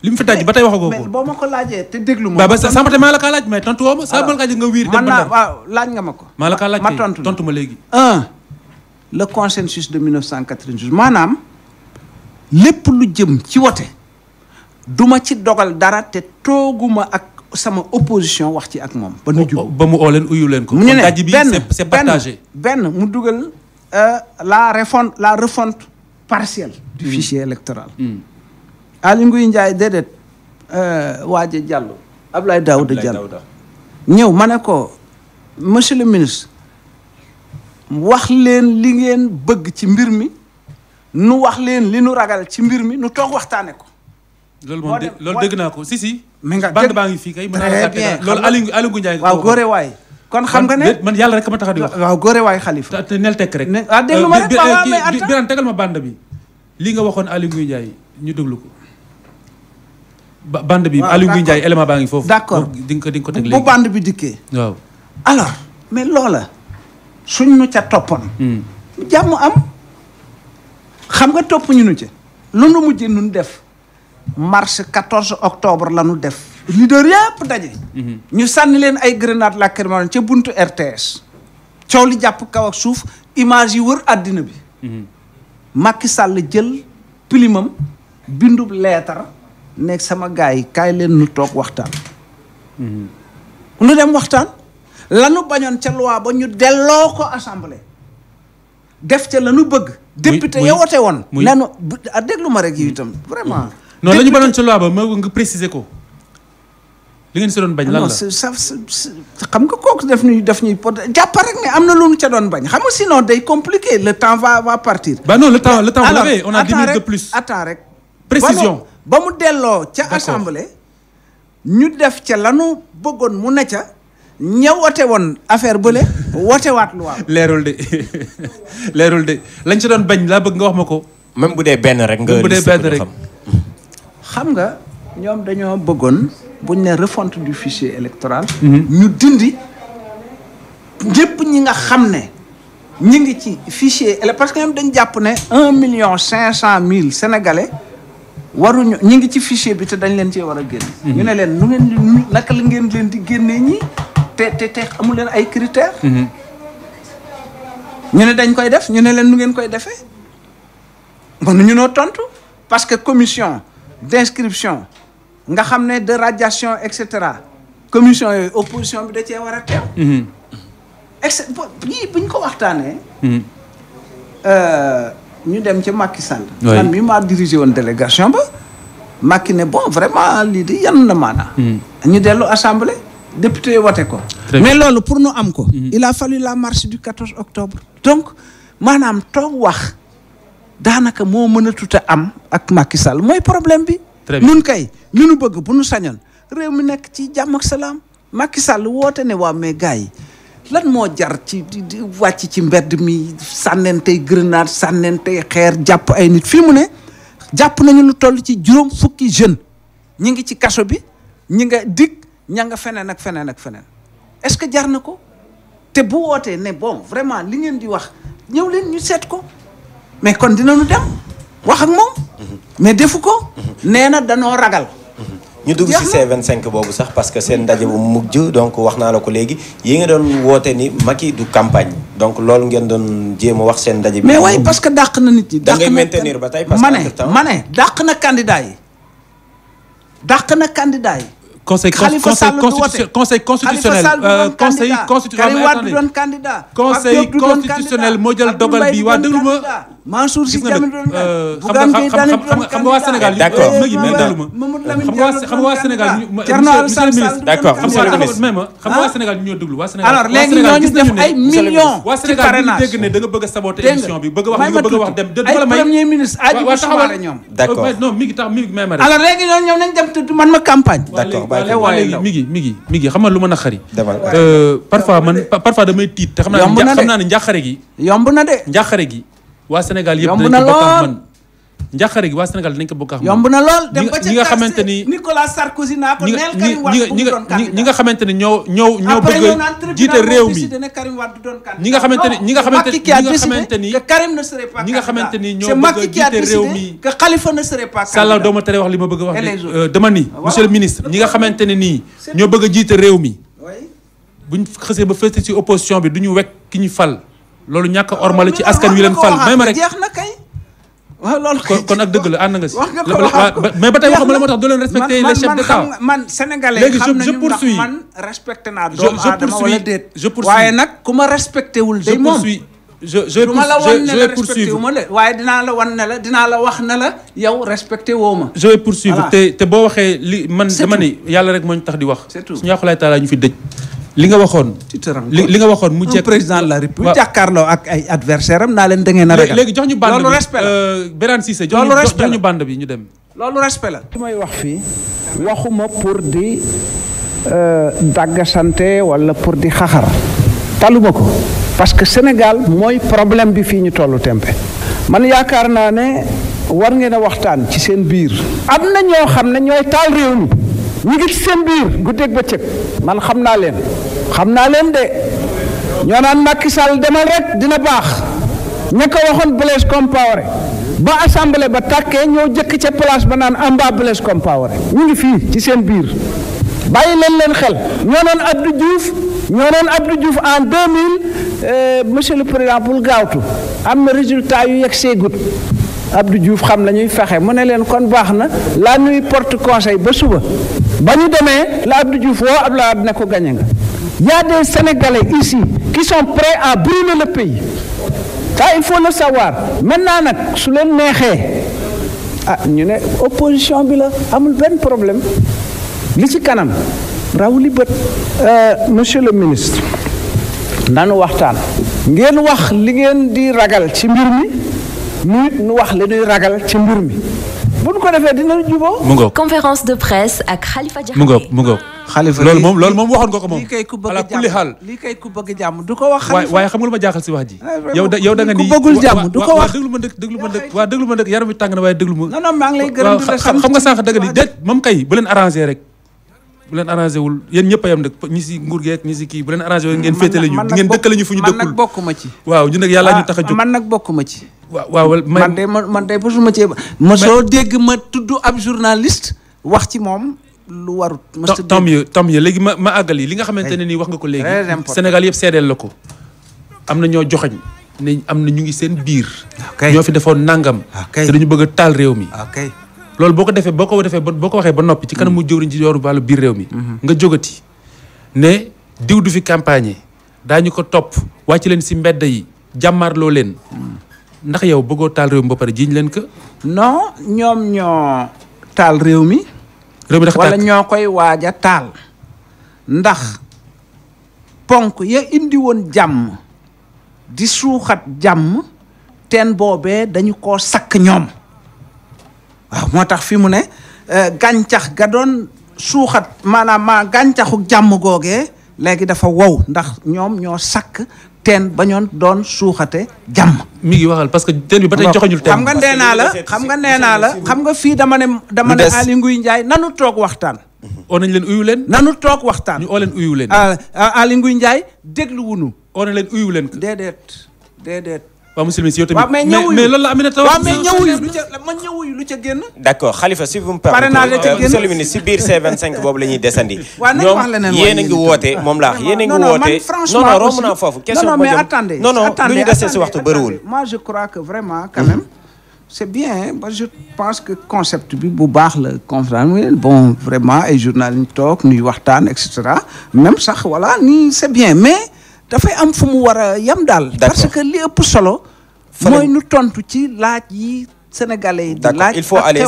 Speaker 2: li mu fi dajji ba tey waxagoo ko.
Speaker 4: mais boo ma ko laajee te déglu ma.
Speaker 2: ba sànq maa la kaa laaj mais tontu woo ma. saa ma nga wiir dem ba
Speaker 4: waaw laaj nga ma ko.
Speaker 2: maa la kaa laaj
Speaker 4: ma tontu
Speaker 2: ma léegi.
Speaker 4: le consensus de 1992 maanaam lépp lu jëm ci wote duma ci dogal dara te tooguma ak sama opposition wax ci ak moom. ba nu jub
Speaker 2: ba mu oo leen uyu leen ko.
Speaker 4: mu ne
Speaker 2: dajji bi c'est partagé.
Speaker 4: benn mu dugal la refonte partielle du fichier électoral. Aly Ngouille Ndiaye déedéet Waaje Diallo Abdoulaye Daouda Diallo ñëw ma ne ko monsieur le ministre wax leen li ngeen bëgg ci mbir mi nu wax leen li nu ragal ci mbir mi nu toog waxtaane ko.
Speaker 2: loolu dégg naa ko si.
Speaker 4: mi nga
Speaker 2: bande baa ngi fii kay.
Speaker 4: très bien
Speaker 2: loolu Aly Ngouille Ndiaye.
Speaker 4: waaw góore waay. kon xam nga ne
Speaker 2: man yàlla rek ma tax di wax.
Speaker 4: waaw góore waay Khalifa.
Speaker 2: te nel tekk rek.
Speaker 4: déglu ma rek waaw mais attends
Speaker 2: Birane tegal ma bande bi. li nga waxoon Aly Ngouille Ndiaye ñu déglu ko. bande bi Aly Ngouille Ndiaye élément baa ngi foofu.
Speaker 4: d'accord
Speaker 2: di nga ko teg léegi
Speaker 4: bu bande bi dikkee.
Speaker 2: waaw.
Speaker 4: alors mais loola suñ nu ca toppoon. jàmm am xam nga topp ñu nu ci lu nu mujj nun def marche 14 octobre la nu def leader yëpp daje ñu sànni leen ay grenade lacrymogène ca buntu RTS coow li jàpp kaw ak suuf image yi wër àddina bi Macky Sall jël pilimam bindub leetar nekk sama gars yi kaay leen nu toog waxtaan nu dem waxtaan lanu bañoon ca loi ba ñu delloo ko assemblée def ca lanu bëgg député ya wote woon nenu déglu ma rek yi itam vraiment
Speaker 2: non la ñu bañoon ca loi ba ma nga préciser ko li ngeen si doon bañ lan la
Speaker 4: xam nga kooku def ñuy jàpp rek ne am na lu ñu ca doon bañ xam nga sinon day compliqué le temps va partir
Speaker 2: bah non le temps vous l'avez on a 10 minutes de plus
Speaker 4: attends rek
Speaker 2: précision
Speaker 4: ba mu delloo ca assemblée ñu def ca lanu bëggoon mu ne ca ña wote woon affaire bële wotewaat lu waaw
Speaker 2: leerul de lañ ca doon bañ laa bëgg nga wax ma ko
Speaker 6: même bu dee benn rek nga
Speaker 2: bu dee benn rek
Speaker 4: xam nga ñoom dañoo bëggoon buñ ne refonte du fichier électoral ñu dindi ñëpp ñi nga xam ne ñi ngi ci fichier parce que ñoom dañ jàpp ne 1,5 million sénégalais waruñu ñi ngi ci fichier bi te dañ leen cee war a génne ñu ne leen nu ngeen naka la ngeen leen di génnee ñi te amul leen ay critères ñu ne dañ koy def ñu ne leen nu ngeen koy defee mënuñu noo tontu parce que commission d'inscription nga xam ne de radiation et cetera commission yooyu opposition bi da cee war a teew yii buñ ko waxtaanee ñu dem ci Macky Sall man mi maa dirigé woon délégation ba Macky ne bon vraiment lii di yan na maanaa ñu dellu assemblée député wote ko mais loolu pour nu am ko il a fallu la marche du 14 octobre donc maanaam toog wax daanaka moo mën a tuta am ak Macky Sall mooy problème bi nun kay li nu bëgg bu nu sañoon réew mi nekk ci jàmm ak salaam Macky Sall woote ne waa mais gars yi lan moo jar ci di wàcc ci mbedd mi sànnentey grenade sànnentey xeer jàpp ay nit fii mu ne jàpp nañu lu toll ci 5 fukki jeune ñi ngi ci kaso bi ñi nga dig ña nga feneen ak feneen ak feneen est-ce que jar na ko te bu wootee ne bon vraiment li ngeen di wax ñëw leen ñu seet ko mais kon dinañu dem wax ak moom mais defu ko nee na danoo ragal
Speaker 6: ñu dugg ci C25 boobu sax parce que seen ndaje bu mujj donc wax naa la ko léegi yi nga doon woote ni Macky du campagne donc loolu ngeen doon jéem a wax seen ndaje bi
Speaker 4: mais waaye parce que dàq na nit ñi
Speaker 6: da ngay maintenir ba tey parce que
Speaker 4: ma ne dàq na candidat yi
Speaker 2: conseil constitutionnel moo jël dogal bi waa déglu ma
Speaker 4: Mansour Sy
Speaker 2: xam nga waa Sénégal
Speaker 6: d'accord
Speaker 2: xam nga waa Sénégal monsieur le ministre
Speaker 6: d'accord
Speaker 2: xam nga waa Sénégal ñu ñoo déglu waa Sénégal
Speaker 4: alors léegi ñooñu def ay millions
Speaker 2: waa Sénégal ñu dégg ne da nga bëgg a saboter émission bi bëgg a wax li nga bëgg a wax dem
Speaker 4: ay premier ministre Hadjibou Soumaré ñoom
Speaker 6: d'accord
Speaker 2: non mi ngi tax mi ngi may ma rek
Speaker 4: alors léegi ñooñu ñoom nañ dem te man ma campagne
Speaker 6: d'accord
Speaker 2: léegi mi ngi xam nga lu ma naqari parfois damay tiit te xam naa ne njàqare gi
Speaker 4: yomb na de
Speaker 2: njàqare gi waa Sénégal yëpp dañ ko bokk ak man njàqare gi waa Sénégal dinañ ko bokk ak man
Speaker 4: yomb na lool dem ba
Speaker 2: ñi nga xamante ni
Speaker 4: Nicolas Sarkozy naa ko neel Karim Wade bu doon candidat
Speaker 2: ñi nga xamante ni ñoo bëgg a jiite réew mi ñi nga xamante ni
Speaker 4: Karim ne serait pas
Speaker 2: ñi nga xamante ni ñoo
Speaker 4: c'est
Speaker 2: bëgg a
Speaker 4: Macky qui a
Speaker 2: jiite réew
Speaker 4: décidé
Speaker 2: mi
Speaker 4: que Khalifa ne serait pas candidat
Speaker 2: Salla doo ma tere wax li ma bëgg a wax dama ni monsieur le ministre ñi nga xamante ne nii ñoo bëgg a jiite réew mi buñ xësee ba fëste ci opposition bi du ñu wekk ki ñu fal loolu ñàkk a ormale ci askan wi leen fal may ma rek
Speaker 4: jeex na kay waaw loolu
Speaker 2: kon ak dëgg la ànd nga si
Speaker 4: wax nga ko
Speaker 2: mais ba tey waxam la moo tax doo leen respecter les chefs d'État
Speaker 4: man sénégalais
Speaker 2: léegi
Speaker 4: xam
Speaker 2: je
Speaker 4: nañu
Speaker 2: poursuis
Speaker 4: ndax man respecté naa doomu aadama wala déet waaye nag ku ma respecté wul day moom
Speaker 2: je
Speaker 4: ma la wan ne la
Speaker 2: vais
Speaker 4: respecté
Speaker 2: poursuivre
Speaker 4: wu ma de waaye dinaa la wan ne la dinaa la wax ne la yow respecté woo ma
Speaker 2: je vais poursuivre te boo waxee li man dama ni yàlla rek moo ñu tax di wax suñu yàqulaay taala ñu fi dëj li nga waxoon li nga waxoon mu jekk
Speaker 4: président de la république jàkkaarloo ak ay adversaire am naa leen da ngeen a ragal
Speaker 2: léegi jox ñu bande
Speaker 4: loolu respect la
Speaker 2: Birane Cissé jox ñu bande bi ñu dem
Speaker 4: loolu respect la li may wax fii waxuma pour di dàggasante wala pour di xaxar taluma ko parce que Sénégal mooy problème bi fii ñu tollu tempe man yaakaar naa ne war ngeen a waxtaan ci seen biir am na ñoo xam ne ñooy taal réew mi ñu ngi ci seen biir guddeeg bëccëg man xam naa leen de ñoo naan Macky Sall demal rek dina baax
Speaker 5: ña ko waxoon Blaise Compaoré ba assemblée ba tàkkee ñoo jëkk ca place ba naan amba Blaise Compaoré ñu ngi fii ci seen biir bàyyi leen xel ñoo doon Abdou Diouf en 2000 monsieur le président pour gaawtu am na résultat yu yegg seegut Abdou Diouf xam la ñuy fexe mu ne leen kon baax na la nuy porte conseil ba suba ba ñu demee la Abdou Diouf woo Abdoulaye Wade ne ko gagné nga. Il y a des Sénégalais ici qui sont prêts à brûler le pays ça il faut le savoir maintenant nag su leen neexee ñu ne opposition bi la amul benn problème li ci kanam raw li bët. Monsieur le ministre nanu waxtaan ngeen wax li ngeen di ragal ci mbir mi nu wax li ñuy ragal ci mbir mi bu ñu ko defee dina juboo.
Speaker 2: mu ngoog
Speaker 8: conférence de presse ak Khalifa Diakhaté.
Speaker 2: mu ngoog.
Speaker 4: Khalifa
Speaker 2: loolu moom waxoon nga ko moom.
Speaker 4: lii kay ku bëgg
Speaker 2: ala kulli xaal
Speaker 4: lii kay ku bëgg jàmm du ko wax.
Speaker 2: waaye xam nga lu ma jaaxal si wax ji. yow da nga ni
Speaker 4: ku bëggul jàmm du ko wax.
Speaker 2: déglu ma ndëkk yaram wi tàng na waaye déglu ma.
Speaker 4: non maa ngi lay gërëm di la sant
Speaker 2: xam nga sànq da nga ni déet moom kay bu leen arrangé rek. bu leen arrangé wul yéen ñëpp a yam nag ñi si nguur geek ñi si kii bu leen arrangé wul ngeen féetale ñu ngeen dëkkale ñu fu ñu dëkkul.
Speaker 4: man nag bokkuma ci.
Speaker 2: waaw ñu nag yàlla ñu tax a jóg
Speaker 4: man nag bokkuma ci.
Speaker 2: waaw
Speaker 4: man de mosuma ci mosoo dégg ma tudd ab journaliste wax ci moom lu warut.
Speaker 2: tant mieux léegi ma àggal yi li nga xamante ne nii wax nga ko léegi. Sénégal yëpp seedeel la ko. am na ñoo joxoñ ne am na ñu ngi seen biir. ñoo fi defoon nangam. te dañu bëgg a taal réew mi. loolu boo ko waxee ba noppi ci kanamu jëwriñ ci yoru wàllu biir réew mi. nga jógati ne diw du fi campagne daañu ko topp wàcc leen si mbedd yi jàmmaarloo leen. ndax yow bëggoo taal réew mi ba pare jiiñ leen ko.
Speaker 4: non ñoom ñoo taal réew mi. wala ñoo koy waaj a taal. ndax ponk ya indi woon jàmm di suuxat jàmm teen boobee dañu koo sakk ñoom. waaw moo tax fi mu ne gàncax ga doon suuxat maanaam gàncaxu jàmm googee léegi dafa wow ndax ñoom ñoo sakk teen ba ñoon doon suuxate jàmm.
Speaker 2: mi ngi waxal parce que teen bi ba tey joxuñul teen.
Speaker 4: xam nga nee naa la xam nga fii dama ne Aly Ngouille Ndiaye nanu toog waxtaan.
Speaker 2: oo nañ leen uyu leen.
Speaker 4: nanu toog waxtaan.
Speaker 2: ñu oo leen uyu leen.
Speaker 4: Aly Ngouille Ndiaye déglu wunu.
Speaker 2: oo nañ leen uyu leen.
Speaker 4: déedéet.
Speaker 2: waaw monsieur le ministre yow tamit.
Speaker 4: waaw mais
Speaker 2: loolu la Aminata wax.
Speaker 4: waaw mais ñëwuyu lu ca génn.
Speaker 6: d'accord Khalifa si vous me permettez monsieur le ministre si biir C25 boobu la ñuy desandi. ñoom yéen a ngi woote moom laa wax yéen a ngi woote. non romb naa foofu question
Speaker 4: mais attendez
Speaker 6: lu ñu desee si waxtu bëriwul.
Speaker 4: moi je crois que vraiment quand même c'est bien je pense que concept bi bu baax la conférence bon vraiment ay journalistes toog ñuy waxtaan et cetera même sax voilà nii c'est bien mais dafay am fu mu war a yam daal. parce que li ëpp solo. mooy nu tontu ci laaj yi sénégalais yi. di laaj
Speaker 6: il faut aller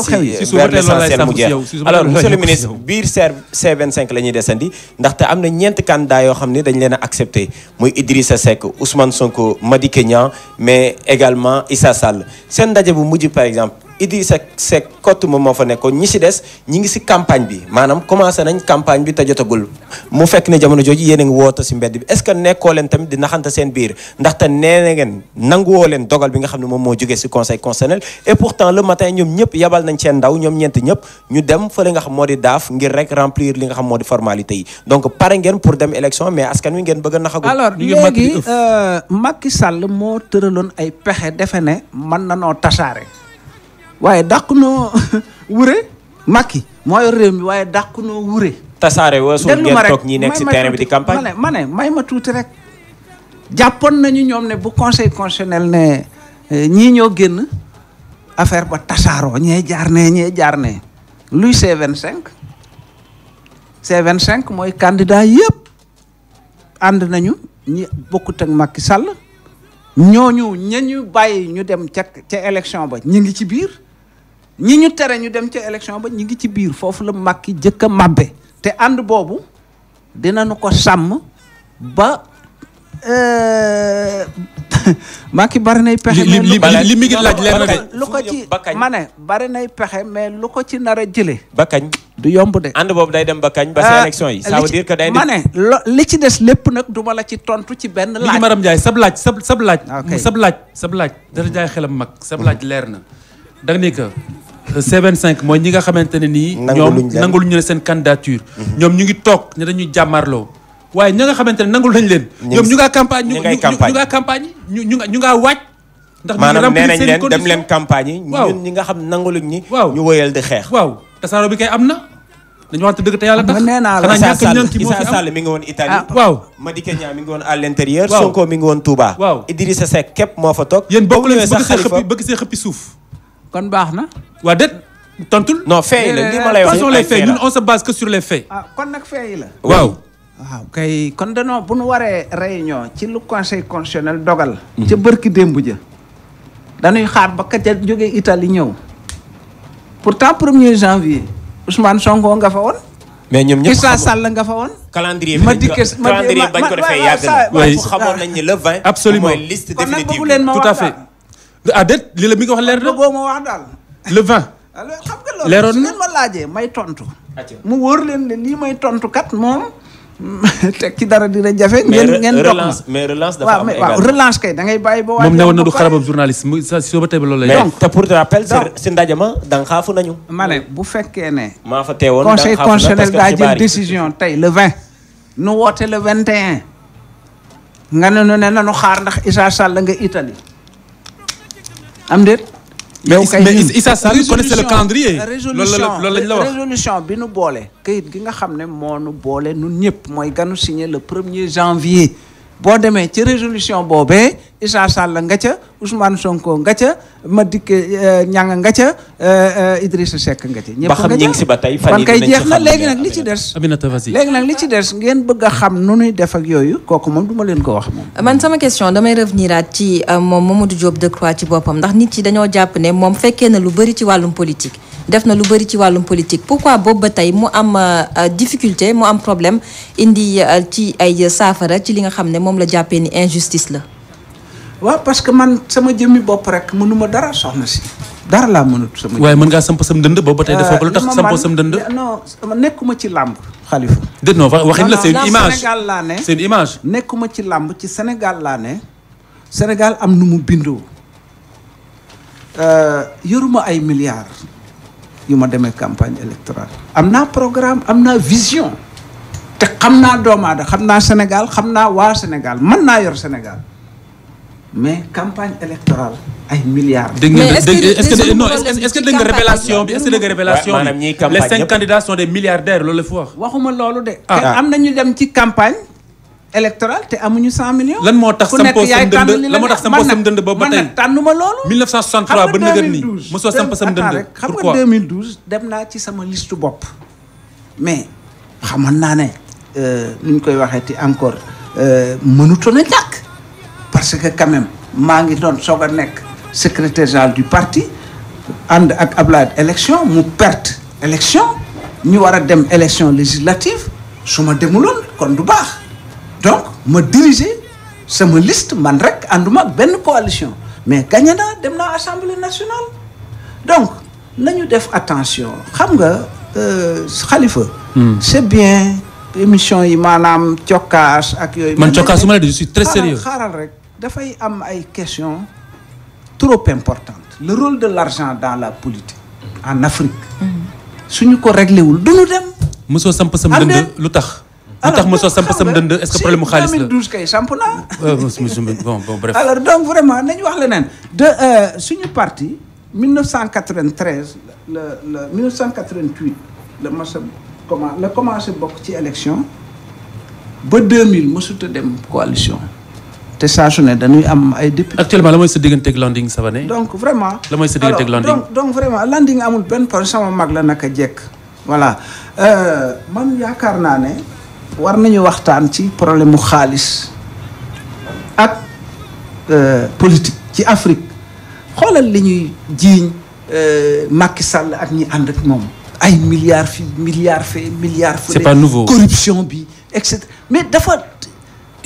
Speaker 6: vers l'essentiel mu jeex alors monsieur le ministre biir C25 la ñuy desandi ndaxte am na ñeenti candidats yoo xam ne dañ leen a accepté muy Idrissa Seck Ousmane Sonko Madické Niang mais également Issa Sall seen ndaje bu mujj par exemple Idrissa Seck kott moom moo fa nekkoon ñi si des ñi ngi si campagne bi maanaam commencé nañ campagne bi te jotagul mu fekk ne jamono jooju yéen a ngi woote si mbedd bi est-ce que nekkoo leen tamit di naxante seen biir ndaxte nee na ngeen nanguwoo leen dogal bi nga xam ne moom moo jógee si conseil constitutionnel et pourtant le matin ñoom ñëpp yabal nañ seen ndaw ñoom ñeent ñëpp ñu dem fële nga xam moo di daaf ngir rek remplir li nga xam moo di formalité yi donc pare ngeen pour dem élection mais askan wi ngeen bëgg a naxagul.
Speaker 4: alors léegi Macky Sall moo tëraloon ay pexe defe ne mën na noo tasaare waaye dàq noo wure Macky moo yor réew mi waaye dàq noo wure.
Speaker 6: tasaare weesu ngeen toog ñi nekk si terrain bi di campagne.
Speaker 4: ma ne may ma tuuti rek jàppoon nañu ñoom ne bu conseil constitutionnel ne ñii ñoo génn affaire ba tasaaroo ñee jaar ne luy C25 mooy candidat yëpp ànd nañu ñi bokkut ak Macky Sall ñooñu ñu bàyyi ñu dem ca élection ba ñu ngi ci biir. ñi ñu tere ñu dem ca élection ba ñu ngi ci biir foofu la Macky jëkk a mabbe te ànd boobu dinañu ko sàmm ba Macky bari nay pexe.
Speaker 2: li mi ngi laaj leer na de.
Speaker 4: lu ko ci ma ne bari nay pexe mais lu ko ci nar a jëlee.
Speaker 6: ba kañ
Speaker 4: du yomb de.
Speaker 6: ànd boobu day dem ba kañ ba si élection yi. ça veut dire que day dem
Speaker 4: ma ne li ci des lépp nag duma la ci tontu ci benn laaj.
Speaker 2: mi ngi Maram Ndiaye sab laaj. dara jaay xelam mag sab laaj leer na. da nga ne que C25 mooy ñi nga xamante ne nii. ñoom nanguluñu ne seen candidature. ñoom ñu ngi toog ne dañuy jàmmarloo. waaye ña nga xamante ne nangul nañ leen. ñoom ñu ngaa campagne ñu ngaa waaj
Speaker 6: maanaam nee nañ leen dem leen campagne yi. ñun ñi nga xam nanguluñ ñi. ñu wëyal di xeex.
Speaker 2: waaw tasaaroo bi kay am na. dañu waxante dëgg te yàlla tax.
Speaker 4: nee naa la
Speaker 6: Issa Sall mi ngi woon Italie.
Speaker 2: waaw
Speaker 6: Madické Niang mi ngi woon à l'intérieur. Sonko mi ngi woon Touba.
Speaker 2: waaw
Speaker 6: Idrissa Seck képp moo fa toog.
Speaker 2: yéen bokk leen bëgg see xëppi suuf.
Speaker 4: kon baax na.
Speaker 2: waa déet tontul.
Speaker 6: non fait la li ma lay wax.
Speaker 2: ce sont les faits ñun on se base que sur les faits.
Speaker 4: kon nag fait yi la.
Speaker 2: waaw.
Speaker 4: kay kon danoo bu nu waree réunion ci lu conseil constitutionnel dogal. ca bërki démb ja. dañuy xaar ba ka ca jógee Italie ñëw. pourtant 1er janvier. Ousmane Sonko nga fa woon.
Speaker 6: mais ñoom ñëpp
Speaker 4: Issa Sall nga fa woon.
Speaker 6: calendrier bañ ko defee yàgg na. oui xamoon nañ ni le 20.
Speaker 2: absolument
Speaker 6: mooy liste définitive
Speaker 2: tout à fait. déet li la mi nga wax leer na.
Speaker 4: boo ma wax daal.
Speaker 2: le 20.
Speaker 4: xam nga loolu
Speaker 2: leeroon
Speaker 4: su
Speaker 2: na
Speaker 4: ngeen ma laajee may tontu. mu wóor leen ne lii may tontu kat moom. teg ci dara dina jafe. ngeen
Speaker 6: relance mais relance dafa am
Speaker 4: waaw relance kay da ngay bàyyi ba.
Speaker 2: moom newoon na du xarabam journaliste mu sa soo ba tey ba loolu lay.
Speaker 6: donc te pour te rappel si ndaje ma da nga xaafu nañu.
Speaker 4: ma ne bu fekkee ne.
Speaker 6: maa fa teewoon
Speaker 4: conseil constitutionnel daa jël décision tey le 20. nu woote le 21. nga ne nu ne nanu xaar ndax Issa Sall nga Italie. am déet.
Speaker 2: mais Issa Sall connaissait le calendrier. loolu lañ la wax
Speaker 4: résolution bi nu boole. kayit gi nga xam ne moo nu boole nun ñëpp mooy ganu signé le 1er janvier. boo demee ci résolution boobee Issa Sall nga ca Ousmane Sonko nga ca Madické Niang nga ca Idrissa Seck nga ca. ñëpp nga ca
Speaker 6: ba xam ñu ngi si ba tey fan
Speaker 4: kon kay jeex na léegi nag li ci des.
Speaker 2: Aminata vas-y.
Speaker 4: léegi nag li ci des ngeen bëgg a xam nu nuy def ak yooyu kooku moom du ma leen ko wax moom.
Speaker 7: man sama question damay revenir aat ci moom Mamadou Diop Decroix ci boppam ndax nit yi dañoo jàpp ne moom fekkee na lu bëri ci wàllum politique. def na lu bëri ci wàllum politique pourquoi boobu ba tey mu am difficulté mu am problème indi ci ay saafara ci li nga xam ne moom la jàppee ni injustice la.
Speaker 4: waaw parce que man sama jëmmi bopp rek mënuma dara soxna si. dara laa mënut sama.
Speaker 2: waaye mën ngaa samp sam dënd boobu ba tey defoo ko lu tax sampoo sam dënd.
Speaker 4: non nekkuma ci làmb Khalifa.
Speaker 2: déet non waxin la c'est une image
Speaker 4: Sénégal laa ne.
Speaker 2: c'est une image.
Speaker 4: nekkuma ci làmb ci Sénégal laa ne. Sénégal am nu mu bindoo. yoruma ay milliards. yu ma demee campagne électorale am naa programme am naa vision te xam naa doomu aadama xam naa Sénégal xam naa waa Sénégal mën naa yor Sénégal mais campagne électorale ay milliards.
Speaker 2: est-ce que dégg nga révélation bi est-ce que dégg nga révélation bi les 5 candidats sont des milliardaires loolu la fi wax.
Speaker 4: waxuma loolu de. am na ñu dem ci campagne électorale te amuñu 100 millions.
Speaker 2: lan moo tax sampoo sam dënd lan moo tax sampoo sam dënd boobu ba tey
Speaker 4: man nag tànnuma loolu.
Speaker 2: 1963 ba nëgër nii mosoo samp sam dënd.
Speaker 4: xam nga 2012 dem naa ci sama liste bopp. mais xamoon naa ne ni ñu koy waxeeti encore mënutoon a ñàkk. parce que quand même maa ngi doon soog a nekk secrétaire général du parti ànd ak Ablaye élection mu perte élection ñu war a dem élection législative su ma demuloon kon du baax. donc ma diriger sama liste man rek ànduma ak benn coalition mais gagné naa dem naa assemblée nationale donc nañu def attention xam nga Khalifa. c'est bien émission yi maanaam cokkaas ak yooyu.
Speaker 2: man cokkaas su ma la je suis très sérieux.
Speaker 4: xaaral rek dafay am ay questions trop importantes le rôle de l'argent dans la politique en Afrique. suñu ko réglé wul du ñu dem.
Speaker 2: mosoo samp sam dënd lu tax. lu tax mosoo samp sam dënd est-ce que problème mu xaalis la
Speaker 4: 2012 kay samp naa.
Speaker 2: bon bref.
Speaker 4: alors donc vraiment nañu wax leneen suñu parti 1993 le 1988 la commencé bokk ci élection ba 2000 mosut a dem coalition. te saa su ne dañuy am ay député.
Speaker 2: actuellement la mooy sa diggante ak Landing Savané.
Speaker 4: donc vraiment.
Speaker 2: la mooy sa diggante ak Landing.
Speaker 4: donc vraiment Landing amul benn problème sama mag la naka jekk. voilà man yaakaar naa ne war nañu waxtaan ci problème mu xaalis ak politique ci Afrique xoolal li ñuy jiiñ Macky Sall ak ñi ànd ak moom. ay milliards fii milliards fee milliards.
Speaker 2: c'est pas nouveau
Speaker 4: corruption bi et cetera mais dafa.